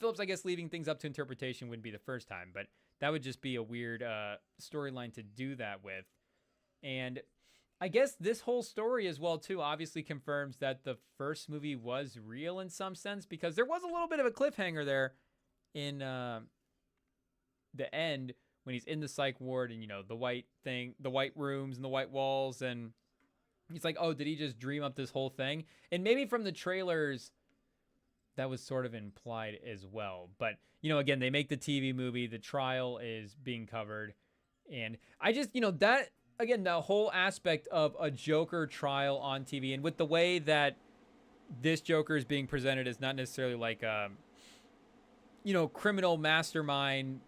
Phillips, I guess, leaving things up to interpretation wouldn't be the first time, but that would just be a weird storyline to do that with. And I guess this whole story as well, too, obviously confirms that the first movie was real in some sense, because there was a little bit of a cliffhanger there in the end when he's in the psych ward and, the white thing, the white rooms and the white walls, and he's like, oh, did he just dream up this whole thing? And maybe from the trailers, that was sort of implied as well. But, again, they make the TV movie. The trial is being covered. And I just, that, again, the whole aspect of a Joker trial on TV, and with the way that this Joker is being presented as not necessarily like a, criminal mastermind.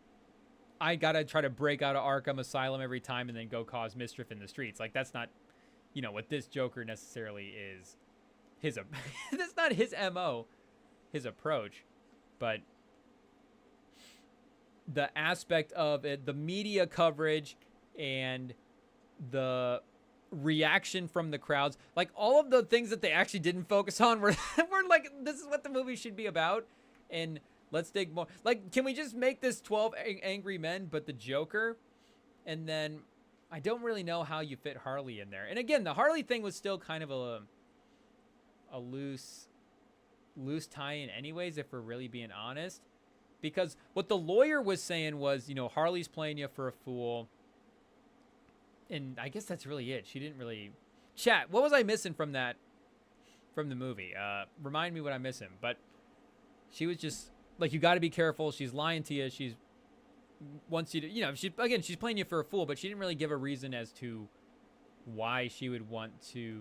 I got to try to break out of Arkham Asylum every time and then go cause mischief in the streets. Like, that's not, what this Joker necessarily is. That's not his MO, his approach. But the aspect of it, the media coverage and the reaction from the crowds, like all of the things that they actually didn't focus on were like, this is what the movie should be about. And let's dig more. Like, can we just make this 12 Angry Men, but the Joker? And then I don't really know how you fit Harley in there. And again, the Harley thing was still kind of a loose tie-in anyways, if we're really being honest. Because what the lawyer was saying was, Harley's playing you for a fool. And I guess that's really it. She didn't really... Chat, what was I missing from the movie? Remind me what I'm missing. But she was just... Like, you got to be careful. She's lying to you. She's... Wants you to... she's playing you for a fool, but she didn't really give a reason as to why she would want to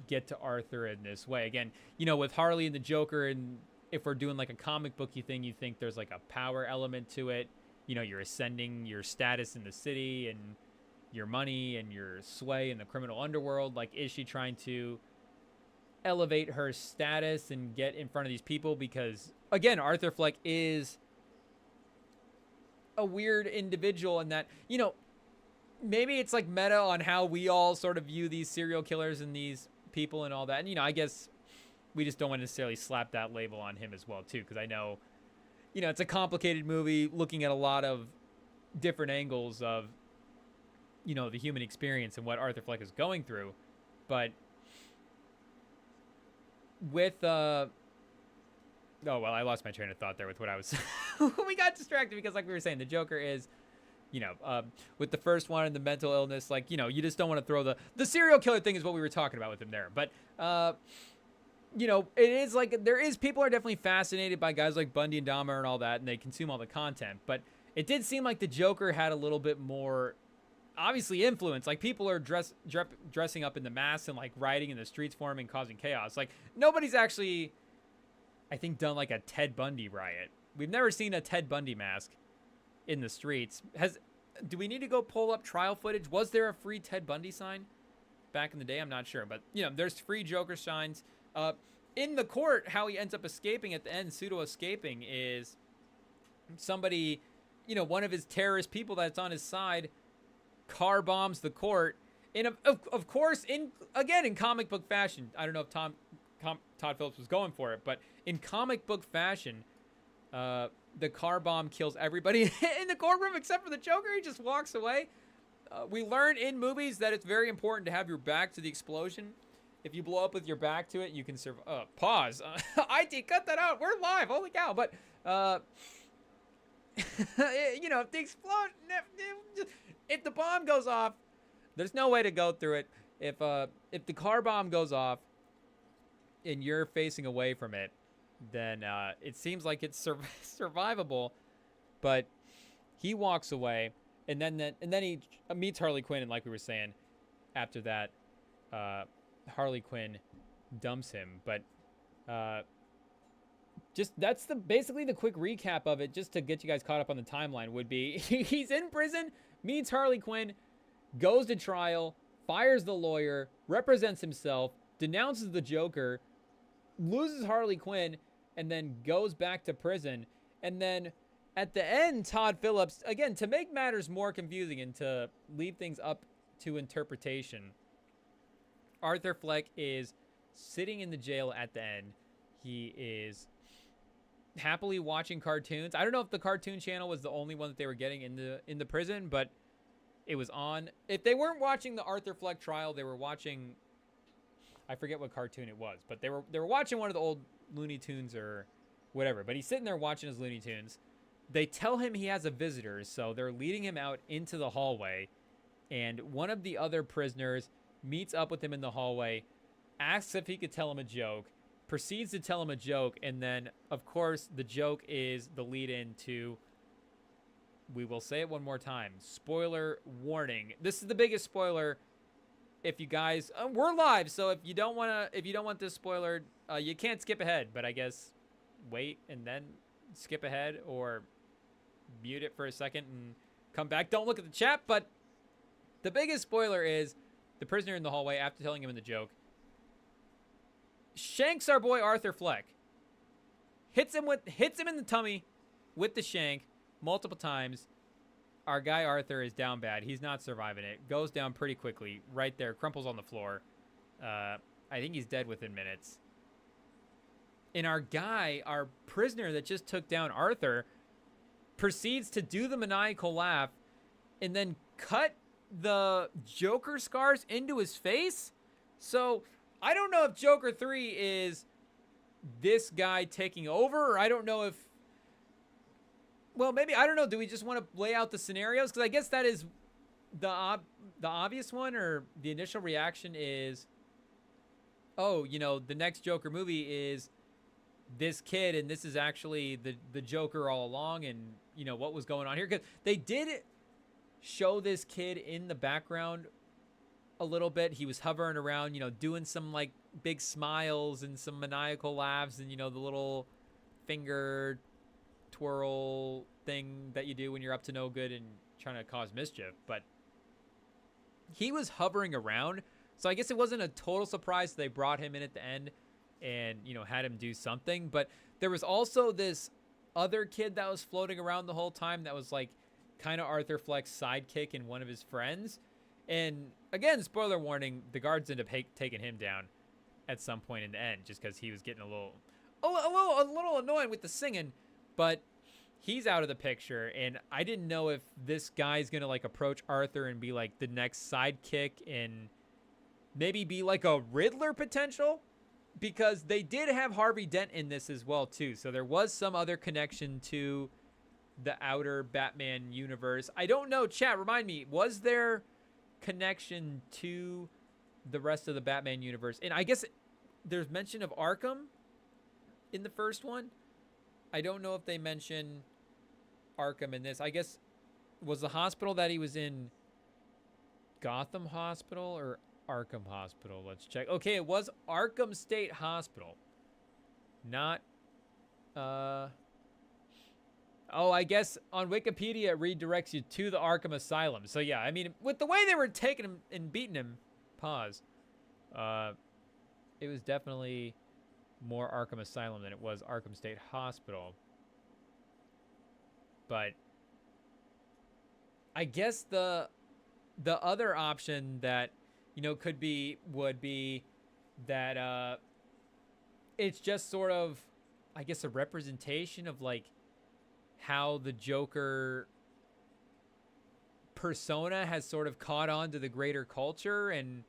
get to Arthur in this way. Again, with Harley and the Joker, and if we're doing like a comic booky thing, you think there's like a power element to it. You're ascending your status in the city and your money and your sway in the criminal underworld. Like, is she trying to elevate her status and get in front of these people? Because, again, Arthur Fleck is a weird individual in that, maybe it's like meta on how we all sort of view these serial killers and these people and all that. And, I guess we just don't want to necessarily slap that label on him as well, too, because I know, it's a complicated movie looking at a lot of different angles of, the human experience and what Arthur Fleck is going through. But with, oh, well, I lost my train of thought there with what I was, we got distracted because like we were saying, the Joker is, with the first one and the mental illness, like, you just don't want to throw the serial killer thing is what we were talking about with him there. But, it is like, people are definitely fascinated by guys like Bundy and Dahmer and all that, and they consume all the content. But it did seem like the Joker had a little bit more, obviously, influence. Like, people are dressing up in the masks and, like, rioting in the streets for him and causing chaos. Like, nobody's actually, I think, done, like, a Ted Bundy riot. We've never seen a Ted Bundy mask in the streets. Do we need to go pull up trial footage? Was there a free Ted Bundy sign back in the day? I'm not sure. But, there's free Joker signs. In the court, how he ends up escaping at the end, pseudo-escaping, is somebody, one of his terrorist people that's on his side car bombs the court. And of course, in comic book fashion, I don't know if Todd Phillips was going for it, but in comic book fashion, the car bomb kills everybody in the courtroom except for the Joker. He just walks away. We learn in movies that it's very important to have your back to the explosion. If you blow up with your back to it, you can survive. Pause. IT, cut that out. We're live. Holy cow. But, if the explosion, if the bomb goes off, there's no way to go through it. If the car bomb goes off and you're facing away from it, then it seems like it's survivable. But he walks away, and then he meets Harley Quinn, and like we were saying, after that, Harley Quinn dumps him. But just that's basically the quick recap of it, just to get you guys caught up on the timeline, would be he's in prison, meets Harley Quinn, goes to trial, fires the lawyer, represents himself, denounces the Joker, loses Harley Quinn, and then goes back to prison. And then at the end, Todd Phillips, again, to make matters more confusing and to leave things up to interpretation, Arthur Fleck is sitting in the jail at the end. He is happily watching cartoons. I don't know if the Cartoon Channel was the only one that they were getting in the prison, but it was on. If they weren't watching the Arthur Fleck trial, they were watching, I forget what cartoon it was, but they were watching one of the old Looney Tunes or whatever. But he's sitting there watching his Looney Tunes. They tell him he has a visitor, so they're leading him out into the hallway, and one of the other prisoners meets up with him in the hallway, asks if he could tell him a joke, proceeds to tell him a joke, and then, of course, the joke is the lead-in to, we will say it one more time, spoiler warning. This is the biggest spoiler. If you guys, we're live, so if you don't want this spoiler, you can't skip ahead, but I guess wait and then skip ahead, or mute it for a second and come back. Don't look at the chat, but the biggest spoiler is the prisoner in the hallway, after telling him the joke, shanks our boy Arthur Fleck. Hits him in the tummy with the shank multiple times. Our guy Arthur is down bad. He's not surviving it. Goes down pretty quickly. Right there. Crumples on the floor. I think he's dead within minutes. And our prisoner that just took down Arthur, proceeds to do the maniacal laugh and then cut the Joker scars into his face. So I don't know if Joker 3 is this guy taking over, or I don't know if, well, maybe, I don't know. Do we just want to lay out the scenarios? Because I guess that is the obvious one, or the initial reaction is, oh, the next Joker movie is this kid, and this is actually the Joker all along, and, what was going on here. Because they did show this kid in the background a little bit. He was hovering around, doing some, like, big smiles and some maniacal laughs, and, the little finger twirl thing that you do when you're up to no good and trying to cause mischief. But he was hovering around, so I guess it wasn't a total surprise that they brought him in at the end and had him do something. But there was also this other kid that was floating around the whole time that was like kind of Arthur Fleck's sidekick and one of his friends. And again, spoiler warning, the guards end up taking him down at some point in the end, just because he was getting a little annoying with the singing. But he's out of the picture, and I didn't know if this guy's gonna like approach Arthur and be like the next sidekick and maybe be like a Riddler potential, because they did have Harvey Dent in this as well too. So there was some other connection to the outer Batman universe. I don't know, chat, remind me, was there connection to the rest of the Batman universe? And I guess there's mention of Arkham in the first one. I don't know if they mention Arkham in this. I guess, was the hospital that he was in Gotham Hospital or Arkham Hospital? Let's check. Okay, it was Arkham State Hospital. Not, oh, I guess on Wikipedia it redirects you to the Arkham Asylum. So yeah, I mean, with the way they were taking him and beating him, it was definitely more Arkham Asylum than it was Arkham State Hospital. But I guess the other option that, you know, would be that it's just sort of, I guess, a representation of like how the Joker persona has sort of caught on to the greater culture, and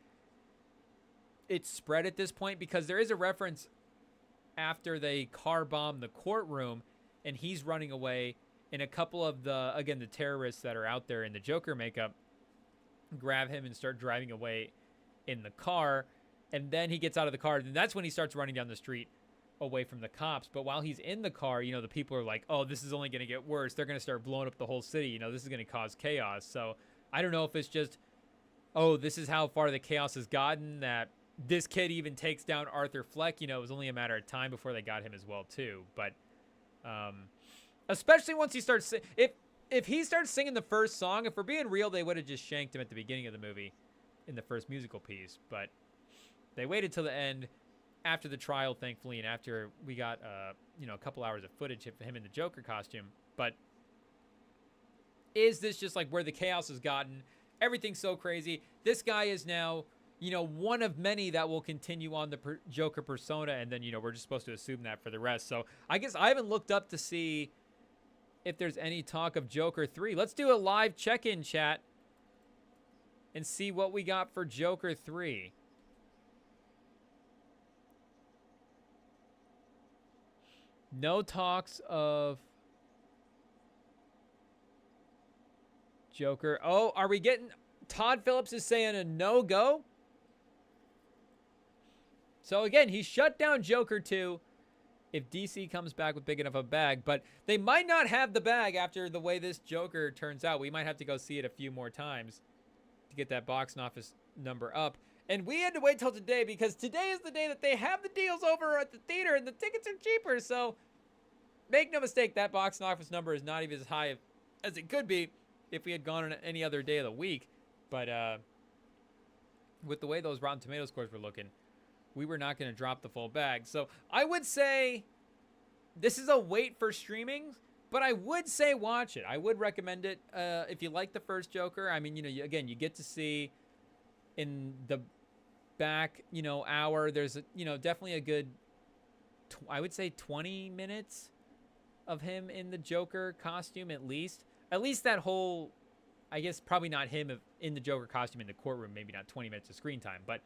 it's spread at this point, because there is a reference after they car bomb the courtroom and he's running away, and a couple of the terrorists that are out there in the Joker makeup grab him and start driving away in the car. And then he gets out of the car, and that's when he starts running down the street away from the cops. But while he's in the car, you know, the people are like, oh, this is only going to get worse. They're going to start blowing up the whole city. You know, this is going to cause chaos. So I don't know if it's just, oh, this is how far the chaos has gotten, that this kid even takes down Arthur Fleck. You know, it was only a matter of time before they got him as well too. But especially once he starts, if he starts singing the first song, if we're being real, they would have just shanked him at the beginning of the movie in the first musical piece. But they waited till the end, after the trial, thankfully, and after we got you know, a couple hours of footage of him in the Joker costume. But is this just like where the chaos has gotten? Everything's so crazy. This guy is now, you know, one of many that will continue on the Joker persona, and then, you know, we're just supposed to assume that for the rest. So I guess I haven't looked up to see if there's any talk of Joker 3. Let's do a live check-in, chat, and see what we got for Joker 3. No talks of Joker. Oh, are we getting... Todd Phillips is saying a no-go? So again, he shut down Joker 2 if DC comes back with big enough a bag. But they might not have the bag after the way this Joker turns out. We might have to go see it a few more times to get that box office number up. And we had to wait till today, because today is the day that they have the deals over at the theater and the tickets are cheaper. So make no mistake, that box office number is not even as high as it could be if we had gone on any other day of the week. But with the way those Rotten Tomatoes scores were looking, we were not going to drop the full bag. So I would say this is a wait for streaming, but I would say watch it. I would recommend it if you like the first Joker. I mean, you know, again, you get to see in the back, you know, hour, there's, you know, definitely a good, I would say 20 minutes of him in the Joker costume at least. At least that whole, I guess probably not him in the Joker costume in the courtroom, maybe not 20 minutes of screen time, but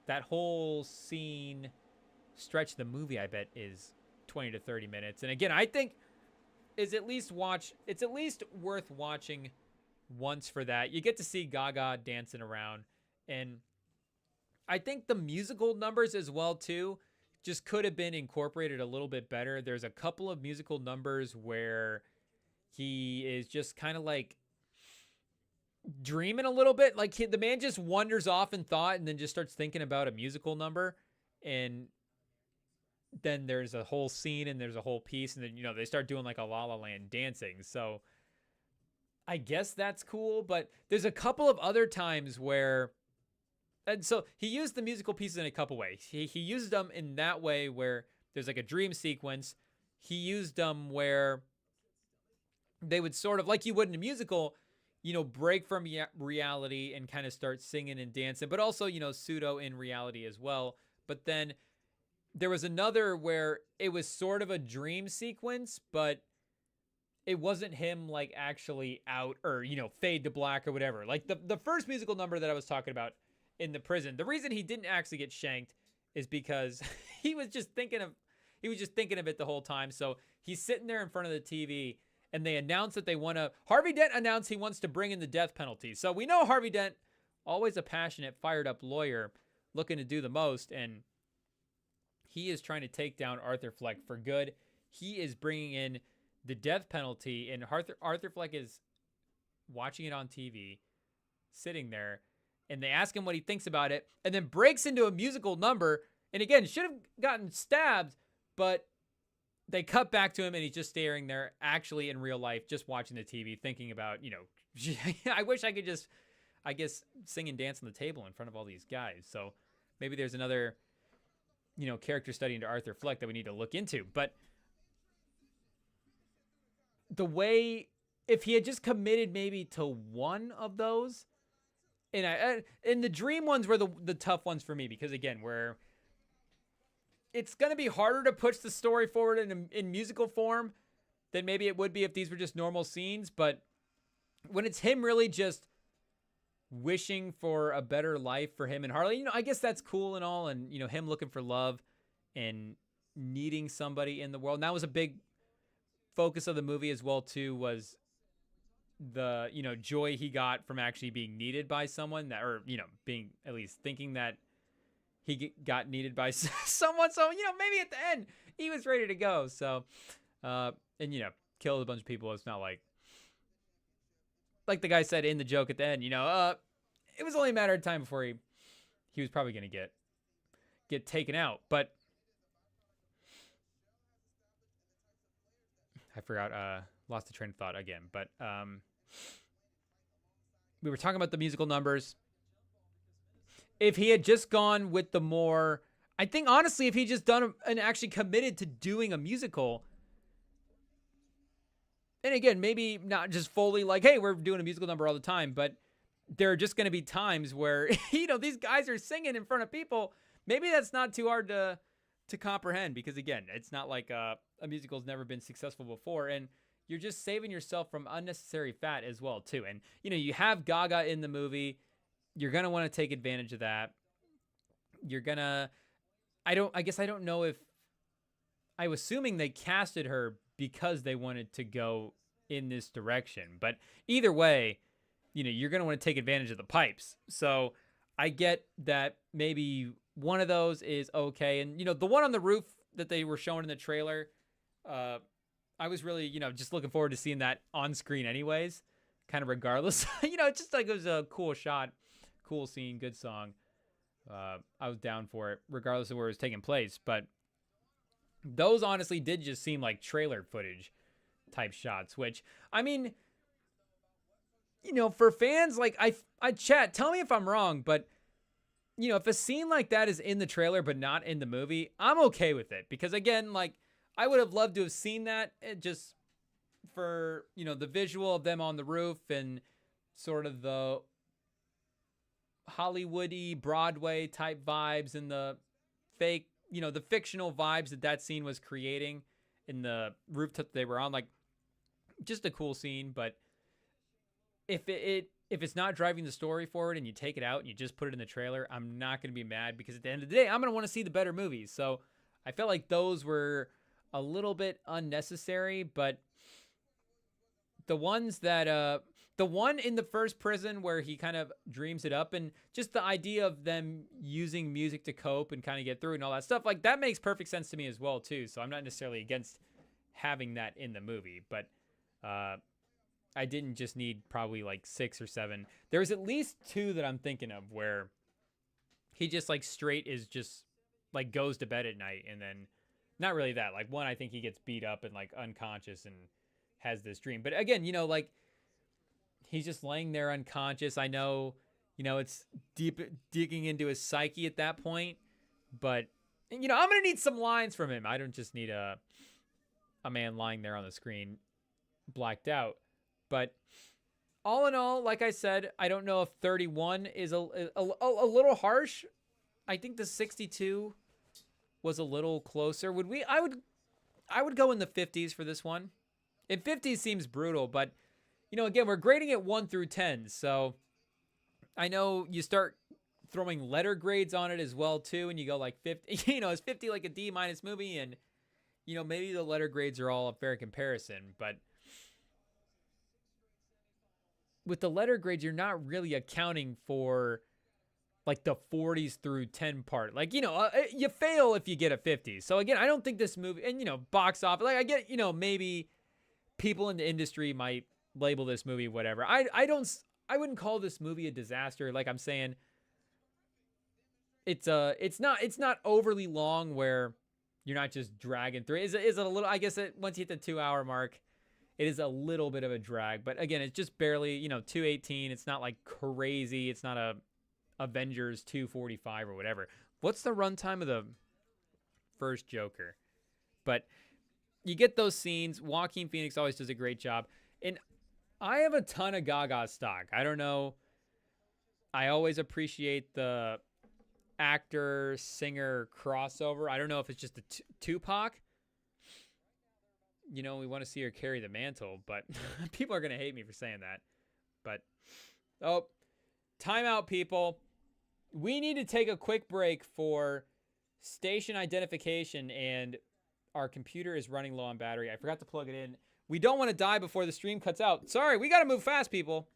that whole scene stretch of the movie, I bet, is 20 to 30 minutes. And again, I think it's at least worth watching once for that. You get to see Gaga dancing around, and I think the musical numbers as well too just could have been incorporated a little bit better. There's a couple of musical numbers where he is just kind of like dreaming a little bit. Like the man just wanders off in thought and then just starts thinking about a musical number. And then there's a whole scene and there's a whole piece. And then, you know, they start doing like a La La Land dancing. So I guess that's cool. But there's a couple of other times where, and so he used the musical pieces in a couple ways. He used them in that way where there's like a dream sequence. He used them where they would sort of, like you would in a musical, break from reality and kind of start singing and dancing, but also, pseudo in reality as well. But then there was another where it was sort of a dream sequence, but it wasn't him like actually out or, fade to black or whatever. Like the first musical number that I was talking about in the prison, the reason he didn't actually get shanked is because he was just thinking of it the whole time. So he's sitting there in front of the TV and they announce that Harvey Dent announced he wants to bring in the death penalty. So we know Harvey Dent, always a passionate, fired up lawyer looking to do the most. And he is trying to take down Arthur Fleck for good. He is bringing in the death penalty, and Arthur Fleck is watching it on TV, sitting there, and they ask him what he thinks about it, and then breaks into a musical number. And again, should have gotten stabbed, but they cut back to him, and he's just staring there, actually in real life, just watching the TV, thinking about, I wish I could just, I guess, sing and dance on the table in front of all these guys. So maybe there's another, character study into Arthur Fleck that we need to look into. But the way, if he had just committed maybe to one of those, and the dream ones were the tough ones for me, because again, where it's going to be harder to push the story forward in musical form than maybe it would be if these were just normal scenes. But when it's him really just wishing for a better life for him and Harley, I guess that's cool and all. And, him looking for love and needing somebody in the world. And that was a big focus of the movie as well, too, was the, joy he got from actually being needed by someone that, or, being at least thinking that he got needed by someone. So, maybe at the end he was ready to go. So, and, killed a bunch of people. It's not like the guy said in the joke at the end, it was only a matter of time before he was probably going to get taken out. But I forgot, lost the train of thought again. But we were talking about the musical numbers. If he had just gone with the more, I think honestly, if he just done and actually committed to doing a musical, and again, maybe not just fully like, hey, we're doing a musical number all the time, but there are just going to be times where, these guys are singing in front of people. Maybe that's not too hard to comprehend, because again, it's not like a musical's never been successful before, and you're just saving yourself from unnecessary fat as well, too. And, you have Gaga in the movie. You're going to want to take advantage of that. You're going to, I don't know if, I was assuming they casted her because they wanted to go in this direction. But either way, you're going to want to take advantage of the pipes. So I get that maybe one of those is okay. And, the one on the roof that they were showing in the trailer, I was really, just looking forward to seeing that on screen anyways, kind of regardless. It's just like it was a cool shot, cool scene, good song. I was down for it, regardless of where it was taking place. But those honestly did just seem like trailer footage type shots, which, I mean, for fans, like I chat, tell me if I'm wrong, but if a scene like that is in the trailer but not in the movie, I'm okay with it, because again, like I would have loved to have seen that just for, the visual of them on the roof and sort of the Hollywood-y Broadway type vibes and the fake, the fictional vibes that scene was creating in the rooftop they were on. Like, just a cool scene. But if it's not driving the story forward and you take it out and you just put it in the trailer, I'm not going to be mad, because at the end of the day, I'm going to want to see the better movies. So I felt like those were a little bit unnecessary. But the ones that the one in the first prison where he kind of dreams it up, and just the idea of them using music to cope and kind of get through and all that stuff, like that makes perfect sense to me as well too. So I'm not necessarily against having that in the movie, but I didn't just need probably like 6 or 7. There was at least 2 that I'm thinking of where he just like straight is just like goes to bed at night, and then not really that. Like one, I think he gets beat up and like unconscious and has this dream. But again, like he's just laying there unconscious. I know, it's deep digging into his psyche at that point, but I'm going to need some lines from him. I don't just need a man lying there on the screen. blacked out. But all in all, like I said, I don't know if 31 is a little harsh. I think the 62 was a little closer. I would go in the 50s for this one. And 50 seems brutal, but again, we're grading it 1 through 10. So I know you start throwing letter grades on it as well too, and you go like 50, is 50 like a D- movie? And maybe the letter grades are all a fair comparison, but with the letter grades, you're not really accounting for like the 40s through 10 part. Like, you fail if you get a 50. So again, I don't think this movie, and box office, like I get, maybe people in the industry might label this movie whatever. I wouldn't call this movie a disaster. Like I'm saying, it's not overly long where you're not just dragging through. Is it a little, I guess once you hit the 2 hour mark, it is a little bit of a drag, but again, it's just barely, 218. It's not like crazy. It's not a Avengers 245 or whatever. What's the runtime of the first Joker? But you get those scenes. Joaquin Phoenix always does a great job. And I have a ton of Gaga stock. I don't know. I always appreciate the actor-singer crossover. I don't know if it's just a Tupac. We want to see her carry the mantle, but people are going to hate me for saying that. But, timeout, people. We need to take a quick break for station identification, and our computer is running low on battery. I forgot to plug it in. We don't want to die before the stream cuts out. Sorry, we got to move fast, people.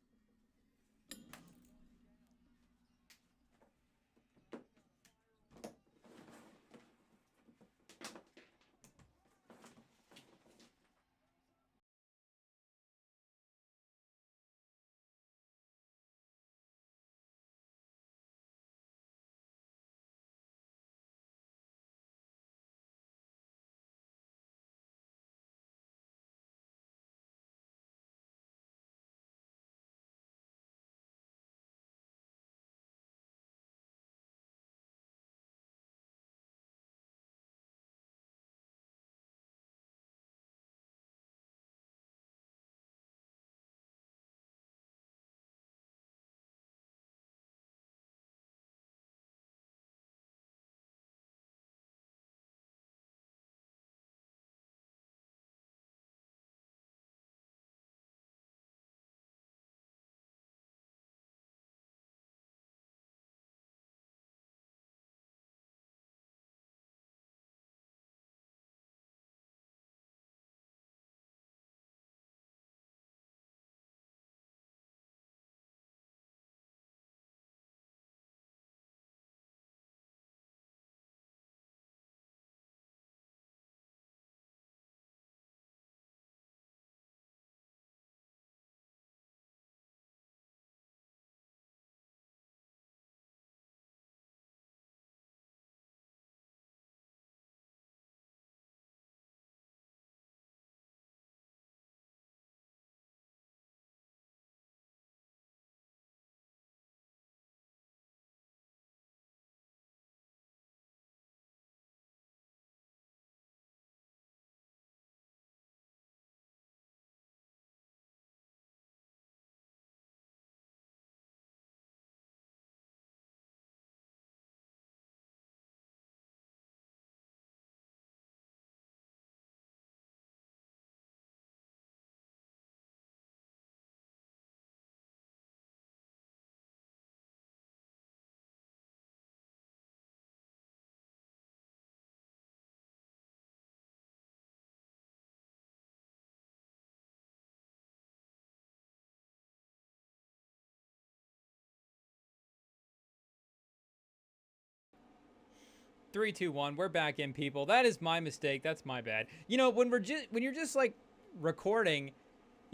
Three, two, one. We're back in, people. That is my mistake. That's my bad. When you're just like recording,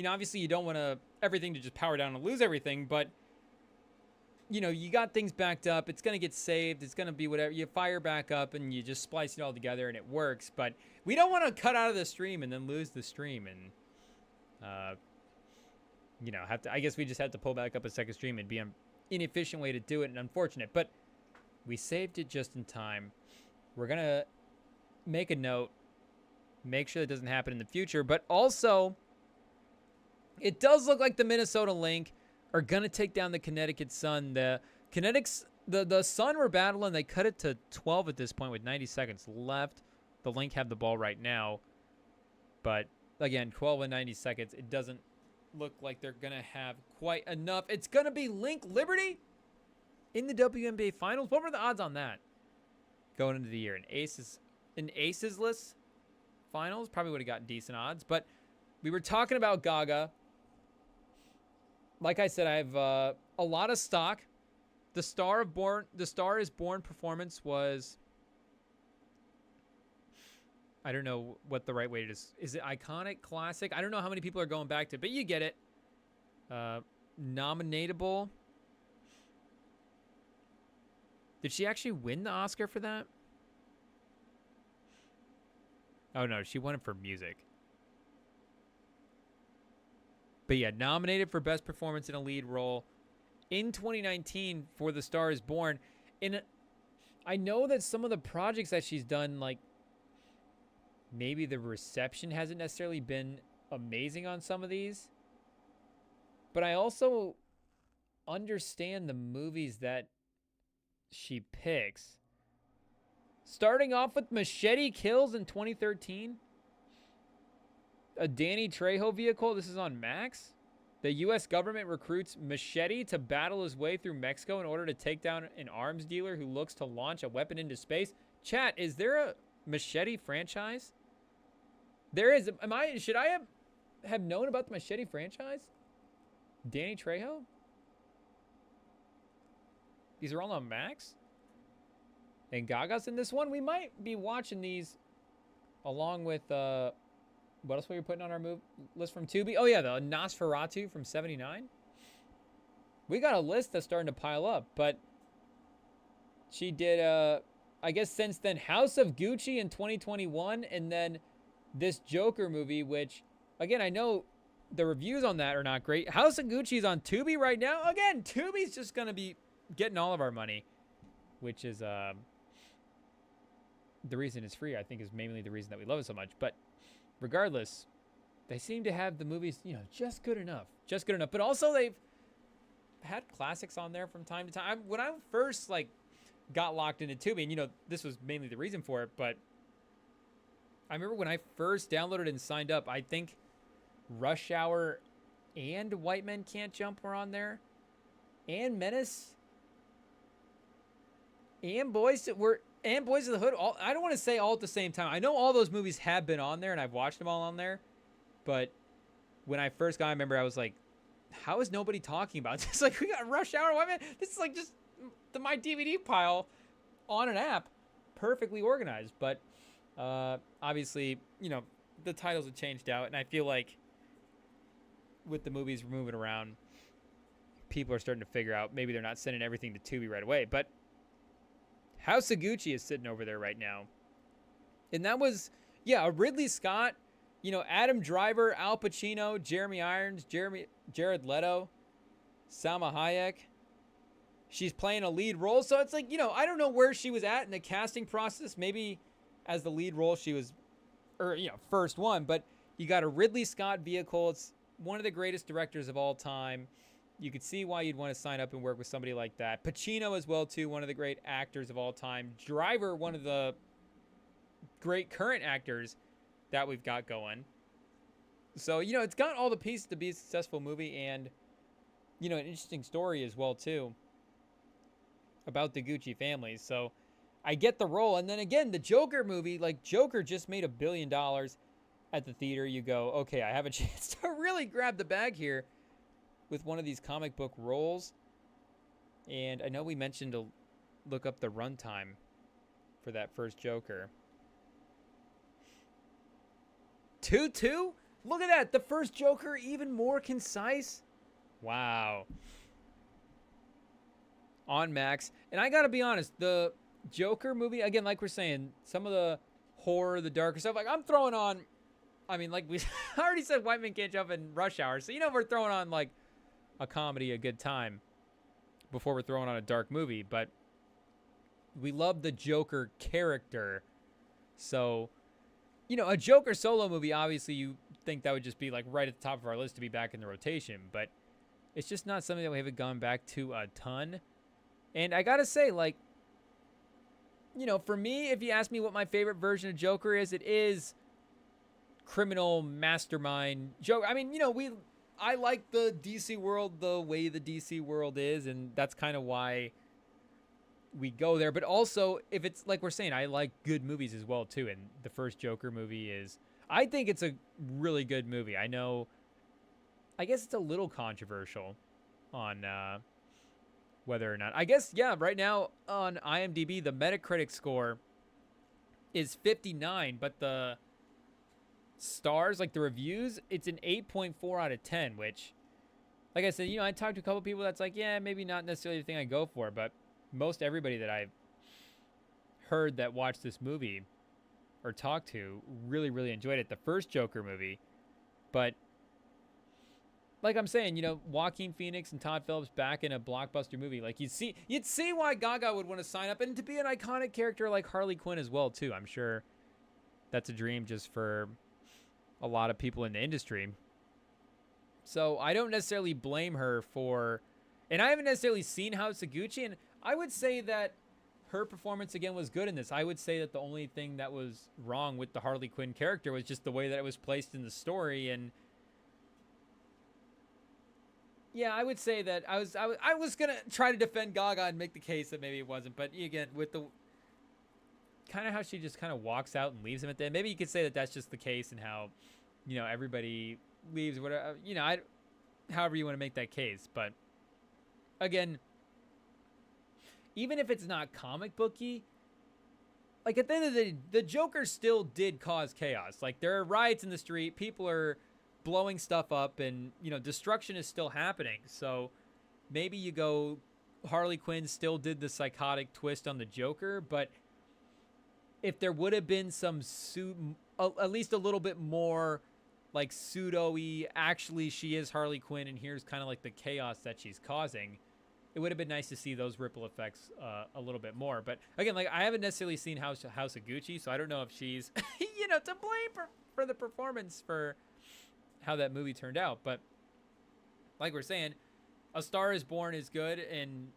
obviously you don't want everything to just power down and lose everything, but you got things backed up. It's gonna get saved. It's gonna be whatever. You fire back up and you just splice it all together and it works. But we don't want to cut out of the stream and then lose the stream and have to. I guess we just have to pull back up a second stream. It'd be an inefficient way to do it and unfortunate, but we saved it just in time. We're going to make a note, make sure that doesn't happen in the future, but also It does look like the Minnesota Link are going to take down the Connecticut Sun. The Sun were battling. They cut it to 12 at this point with 90 seconds left. The Link have the ball right now. But, again, 12 and 90 seconds. It doesn't look like they're going to have quite enough. It's going to be Link Liberty in the WNBA Finals. What were the odds on that going into the year? An aces-less finals probably would have got decent odds. But we were talking about Gaga. Like I said, I have a lot of stock. The Star is Born performance was, I don't know what the right way to is it iconic, classic? I don't know how many people are going back to it, but you get it. Nominatable. Did she actually win the Oscar for that? Oh no, she won it for music. But yeah, nominated for Best Performance in a Lead Role in 2019 for The Star is Born. And I know that some of the projects that she's done, like, maybe the reception hasn't necessarily been amazing on some of these. But I also understand the movies that she picks. Starting off with Machete Kills in 2013. A Danny Trejo vehicle. This is on Max. The U.S. government recruits Machete to battle his way through Mexico in order to take down an arms dealer who looks to launch a weapon into space. Chat, is there a Machete franchise? There is. Should I have known about the Machete franchise? Danny Trejo? These are all on Max? And Gaga's in this one? We might be watching these along with... what else were you putting on our list from Tubi? Oh, yeah, the Nosferatu from 79. We got a list that's starting to pile up, but she did, I guess since then, House of Gucci in 2021, and then this Joker movie, which, again, I know the reviews on that are not great. House of Gucci is on Tubi right now. Again, Tubi's just going to be getting all of our money, which is the reason it's free, I think, is mainly the reason that we love it so much, but regardless, they seem to have the movies, just good enough. Just good enough. But also they've had classics on there from time to time. When I first, got locked into Tubi, and, this was mainly the reason for it, but I remember when I first downloaded and signed up, I think Rush Hour and White Men Can't Jump were on there. And Menace. And Boys of the Hood, I don't want to say all at the same time. I know all those movies have been on there, and I've watched them all on there. But when I first got, I remember I was like, how is nobody talking about this? We got Rush Hour. Why, man? This is just my DVD pile on an app, perfectly organized. But obviously, the titles have changed out, and I feel like with the movies moving around, people are starting to figure out maybe they're not sending everything to Tubi right away. But House of Gucci is sitting over there right now. And that was, a Ridley Scott, Adam Driver, Al Pacino, Jeremy Irons, Jared Leto, Salma Hayek. She's playing a lead role. So it's I don't know where she was at in the casting process. Maybe as the lead role she was, first one. But you got a Ridley Scott vehicle. It's one of the greatest directors of all time. You could see why you'd want to sign up and work with somebody like that. Pacino as well, too, one of the great actors of all time. Driver, one of the great current actors that we've got going. So, it's got all the pieces to be a successful movie and, an interesting story as well, too, about the Gucci family. So, I get the role. And then, again, the Joker movie, Joker just made $1 billion at the theater. You go, okay, I have a chance to really grab the bag here with one of these comic book roles. And I know we mentioned to look up the runtime for that first Joker. 2:2? Look at that. The first Joker even more concise. Wow. On Max. And I got to be honest, the Joker movie, again, like we're saying, some of the horror, the darker stuff, I'm throwing on, we already said White Men Can't Jump in Rush Hour. So, we're throwing on, a comedy, a good time before we're throwing on a dark movie. But we love the Joker character. So you know, a Joker solo movie, obviously you think that would just be like right at the top of our list to be back in the rotation, but it's just not something that we haven't gone back to a ton. And I gotta say, like, you know, for me, if you ask me what my favorite version of Joker is, it is criminal mastermind Joker. I mean, you know, I like the DC world the way the DC world is, and that's kind of why we go there. But also, if it's like we're saying, I like good movies as well too. And the first Joker movie I think it's a really good movie. I know, I guess it's a little controversial on whether or not. I guess, yeah, right now on IMDb, the Metacritic score is 59, but the stars, like the reviews, it's an 8.4 out of 10, which, like I said, you know, I talked to a couple people that's like, yeah, maybe not necessarily the thing I go for, but most everybody that I've heard that watched this movie or talked to really, really enjoyed it. The first Joker movie. But like I'm saying, you know, Joaquin Phoenix and Todd Phillips back in a blockbuster movie, like you'd see why Gaga would want to sign up, and to be an iconic character like Harley Quinn as well too. I'm sure that's a dream just for a lot of people in the industry. So I don't necessarily blame her for, and I haven't necessarily seen House of Gucci, and I would say that her performance again was good in this. I would say that the only thing that was wrong with the Harley Quinn character was just the way that it was placed in the story. And yeah, I would say that I was gonna try to defend Gaga and make the case that maybe it wasn't, but again, with the kind of how she just kind of walks out and leaves him at the end, maybe you could say that that's just the case, and how, you know, everybody leaves, whatever, you know, however you want to make that case. But again, even if it's not comic booky, like at the end of the day, the Joker still did cause chaos. Like there are riots in the street, people are blowing stuff up, and, you know, destruction is still happening. So maybe you go, Harley Quinn still did the psychotic twist on the Joker, but if there would have been some at least a little bit more like pseudo-y, actually she is Harley Quinn and here's kind of like the chaos that she's causing, it would have been nice to see those ripple effects a little bit more. But again, like I haven't necessarily seen House of Gucci, so I don't know if she's, you know, to blame for the performance for how that movie turned out. But like we're saying, A Star Is Born is good, and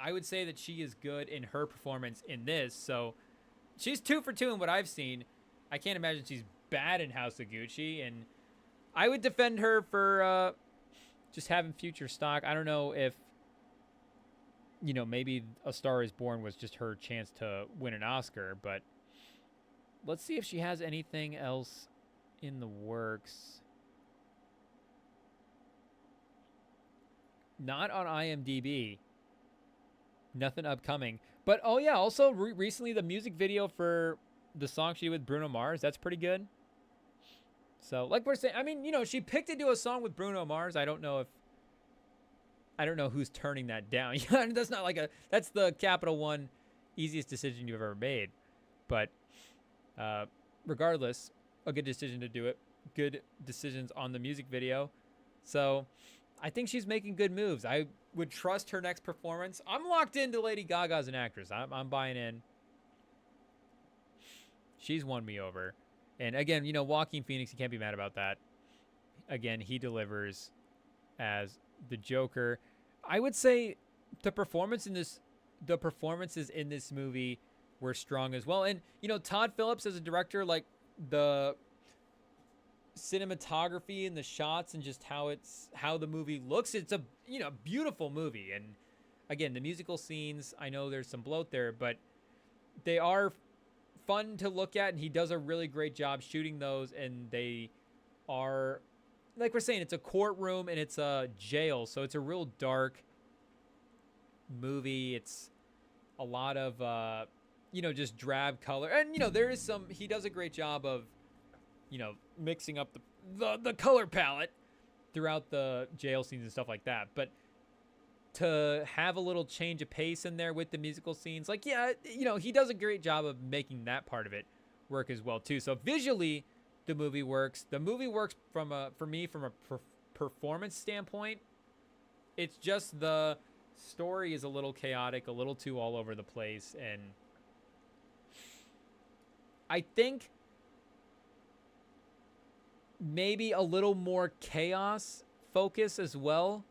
I would say that she is good in her performance in this. So she's 2 for 2 in what I've seen. I can't imagine she's bad in House of Gucci, and I would defend her for just having future stock. I don't know if, you know, maybe A Star Is Born was just her chance to win an Oscar, but let's see if she has anything else in the works. Not on IMDb. Nothing upcoming. But, oh yeah, also recently the music video for the song she did with Bruno Mars, that's pretty good. So, like we're saying, I mean, you know, she picked to do a song with Bruno Mars. I don't know who's turning that down. That's not like that's the Capital One easiest decision you've ever made. But regardless, a good decision to do it. Good decisions on the music video. So I think she's making good moves. I would trust her next performance. I'm locked into Lady Gaga as an actress. I'm buying in. She's won me over. And again, you know, Joaquin Phoenix, you can't be mad about that. Again, he delivers as the Joker. I would say the performances in this movie were strong as well. And, you know, Todd Phillips as a director, like the cinematography and the shots and just how the movie looks, it's a, you know, beautiful movie. And again, the musical scenes, I know there's some bloat there, but they are fun to look at, and he does a really great job shooting those. And they are, like we're saying, it's a courtroom and it's a jail, so it's a real dark movie. It's a lot of you know, just drab color, and, you know, there is some, he does a great job of, you know, mixing up the color palette throughout the jail scenes and stuff like that. But to have a little change of pace in there with the musical scenes, like, yeah, you know, he does a great job of making that part of it work as well too. So visually, the movie works. The movie works for me from a performance standpoint. It's just the story is a little chaotic, a little too all over the place, and I think maybe a little more chaos focus as well.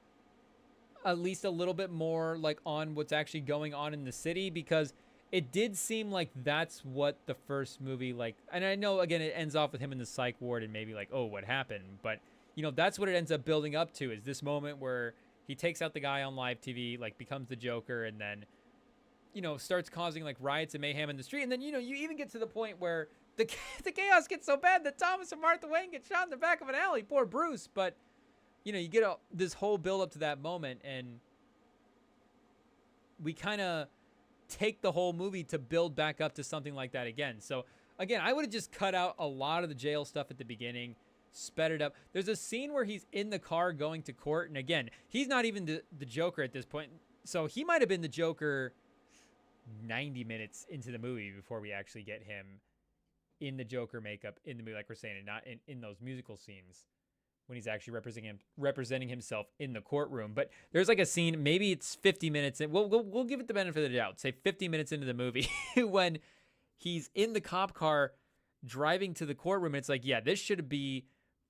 At least a little bit more like on what's actually going on in the city, because it did seem like that's what the first movie, like, and I know again it ends off with him in the psych ward and maybe like, oh, what happened, but you know, that's what it ends up building up to, is this moment where he takes out the guy on live TV, like becomes the Joker, and then, you know, starts causing like riots and mayhem in the street. And then, you know, you even get to the point where the chaos gets so bad that Thomas and Martha Wayne get shot in the back of an alley. Poor Bruce. But, you know, you get this whole build up to that moment, and we kind of take the whole movie to build back up to something like that again. So again, I would have just cut out a lot of the jail stuff at the beginning, sped it up. There's a scene where he's in the car going to court, and again, he's not even the Joker at this point. So he might have been the Joker 90 minutes into the movie before we actually get him in the Joker makeup in the movie, like we're saying, and not in those musical scenes when he's actually representing himself in the courtroom. But there's like a scene, maybe it's 50 minutes in, we'll give it the benefit of the doubt, say 50 minutes into the movie, when he's in the cop car driving to the courtroom, and it's like, yeah, this should be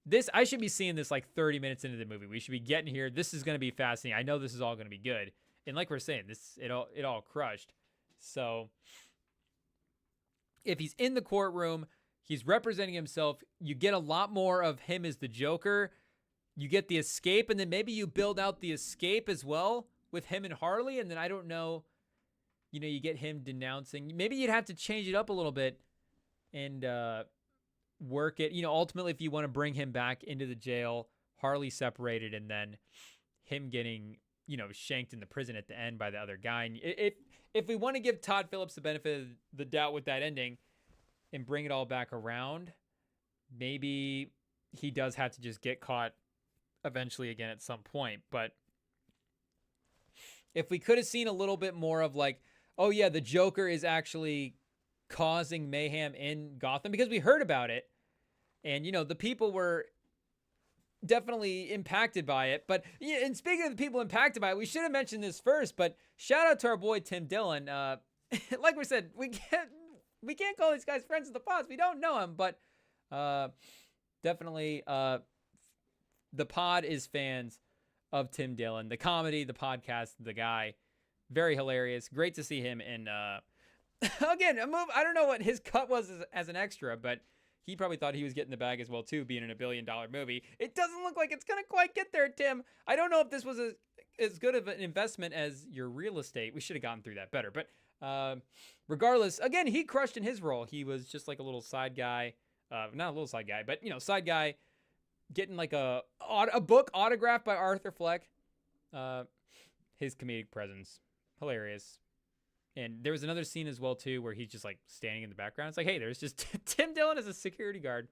this. I should be seeing this like 30 minutes into the movie. We should be getting here. This is going to be fascinating. I know this is all going to be good. And like we're saying, it all crushed. So if he's in the courtroom, he's representing himself, you get a lot more of him as the Joker. You get the escape, and then maybe you build out the escape as well with him and Harley. And then I don't know, you know, you get him denouncing. Maybe you'd have to change it up a little bit and work it. You know, ultimately, if you want to bring him back into the jail, Harley separated, and then him getting, you know, shanked in the prison at the end by the other guy. And if we want to give Todd Phillips the benefit of the doubt with that ending and bring it all back around, maybe he does have to just get caught eventually again at some point. But if we could have seen a little bit more of like, oh yeah, the Joker is actually causing mayhem in Gotham, because we heard about it, and you know, the people were definitely impacted by it. But yeah, and speaking of the people impacted by it, we should have mentioned this first, but shout out to our boy Tim Dillon. Like we said, we can't call these guys friends of the pods. We don't know him, but definitely the pod is fans of Tim Dillon, the comedy, the podcast, the guy. Very hilarious. Great to see him in again, a move. I don't know what his cut was as an extra, but he probably thought he was getting the bag as well too, being in a $1 billion movie. It doesn't look like it's gonna quite get there, Tim. I don't know if this was as good of an investment as your real estate. We should have gone through that better. But regardless, again, he crushed in his role. He was just like a little side guy, not a little side guy, but you know, side guy, getting like a book autographed by Arthur Fleck. His comedic presence, hilarious. And there was another scene as well too where he's just like standing in the background. It's like, hey, there's just Tim Dillon as a security guard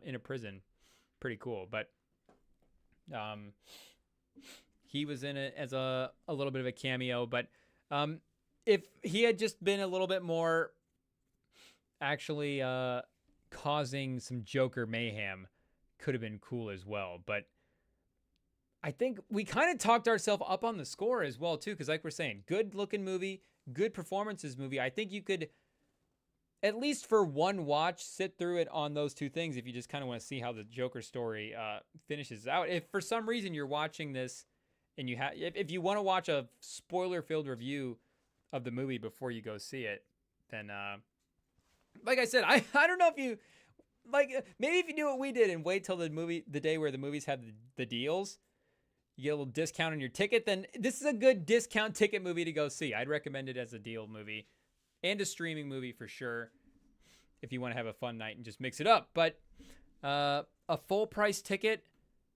in a prison. Pretty cool. But he was in it as a little bit of a cameo. But if he had just been a little bit more actually causing some Joker mayhem, could have been cool as well. But I think we kind of talked ourselves up on the score as well too, because like we're saying, good looking movie, good performances movie. I think you could, at least for one watch, sit through it on those two things if you just kind of want to see how the Joker story finishes out. If for some reason you're watching this and if you want to watch a spoiler-filled review of the movie before you go see it, then like I said, I don't know if you, like, maybe if you do what we did and wait till the day where the movies have the deals, you get a little discount on your ticket, then this is a good discount ticket movie to go see. I'd recommend it as a deal movie and a streaming movie for sure if you want to have a fun night and just mix it up. But a full price ticket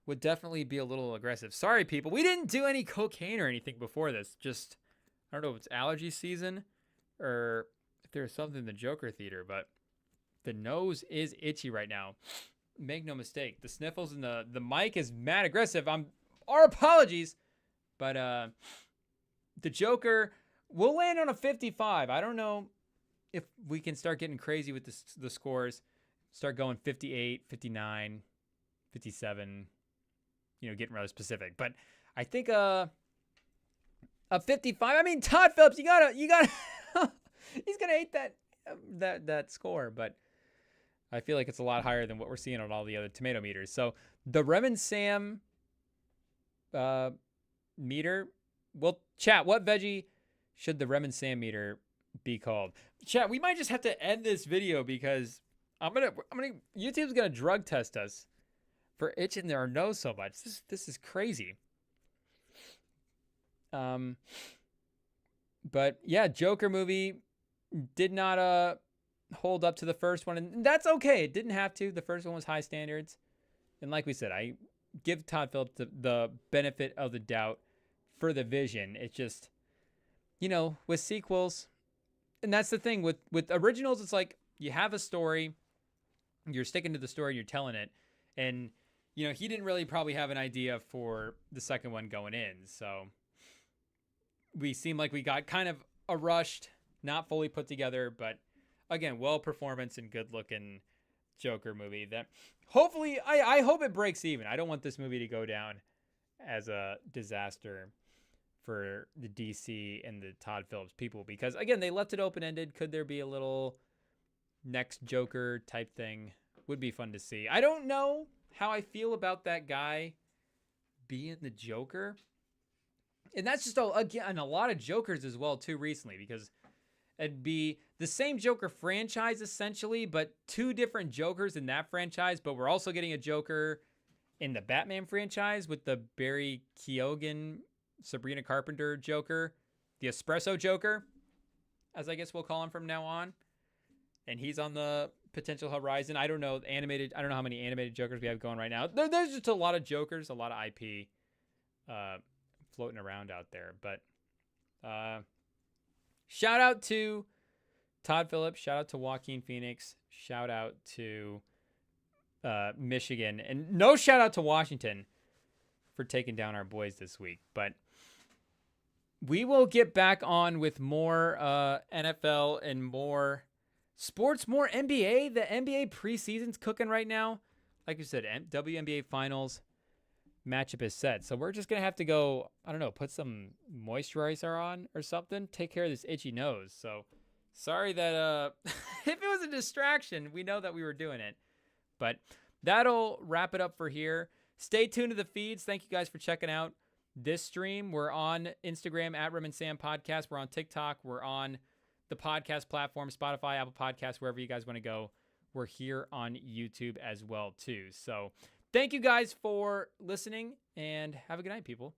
would definitely be a little aggressive. Sorry, people. We didn't do any cocaine or anything before this. Just, I don't know if it's allergy season or if there's something in the Joker theater, but the nose is itchy right now. Make no mistake. The sniffles and the mic is mad aggressive. Our apologies, but the Joker will land on a 55. I don't know if we can start getting crazy with the scores, start going 58, 59, 57, you know, getting rather specific. But I think a 55. I mean, Todd Phillips, you gotta, he's gonna hate that score. But I feel like it's a lot higher than what we're seeing on all the other tomato meters. So the Rem and Sam meter. Well, chat, what veggie should the Rem and Sam meter be called? Chat, we might just have to end this video because YouTube's gonna drug test us for itching their nose so much. This is crazy. But yeah, Joker movie did not hold up to the first one, and that's okay. It didn't have to. The first one was high standards, and like we said, I give Todd Phillips the benefit of the doubt for the vision. It's just, with sequels, and that's the thing with originals, it's like you have a story, you're sticking to the story, you're telling it, and he didn't really probably have an idea for the second one going in, so we seem like we got kind of a rushed, not fully put together, but again, well performance and good looking Joker movie that hopefully I hope it breaks even. I don't want this movie to go down as a disaster for the DC and the Todd Phillips people, because again, they left it open-ended. Could there be a little next Joker type thing? Would be fun to see. I don't know how I feel about that guy being the Joker. And that's just, again, a lot of Jokers as well, too, recently, because it'd be the same Joker franchise, essentially, but two different Jokers in that franchise. But we're also getting a Joker in the Batman franchise with the Barry Keoghan, Sabrina Carpenter Joker, the Espresso Joker, as I guess we'll call him from now on. And he's on the potential horizon. I don't know how many animated Jokers we have going right now. There's just a lot of Jokers, a lot of IP floating around out there. But shout out to Todd Phillips. Shout out to Joaquin Phoenix. Shout out to Michigan. And no shout out to Washington for taking down our boys this week. But we will get back on with more NFL and more sports, more NBA. The NBA preseason's cooking right now. Like you said, WNBA finals matchup is set. So we're just going to have to go, I don't know, put some moisturizer on or something. Take care of this itchy nose. So sorry that if it was a distraction, we know that we were doing it. But that'll wrap it up for here. Stay tuned to the feeds. Thank you guys for checking out this stream. We're on Instagram at Rem and Sam Podcast. We're on TikTok. We're on the podcast platform, Spotify, Apple Podcasts, wherever you guys want to go. We're here on YouTube as well, too. So thank you guys for listening, and have a good night, people.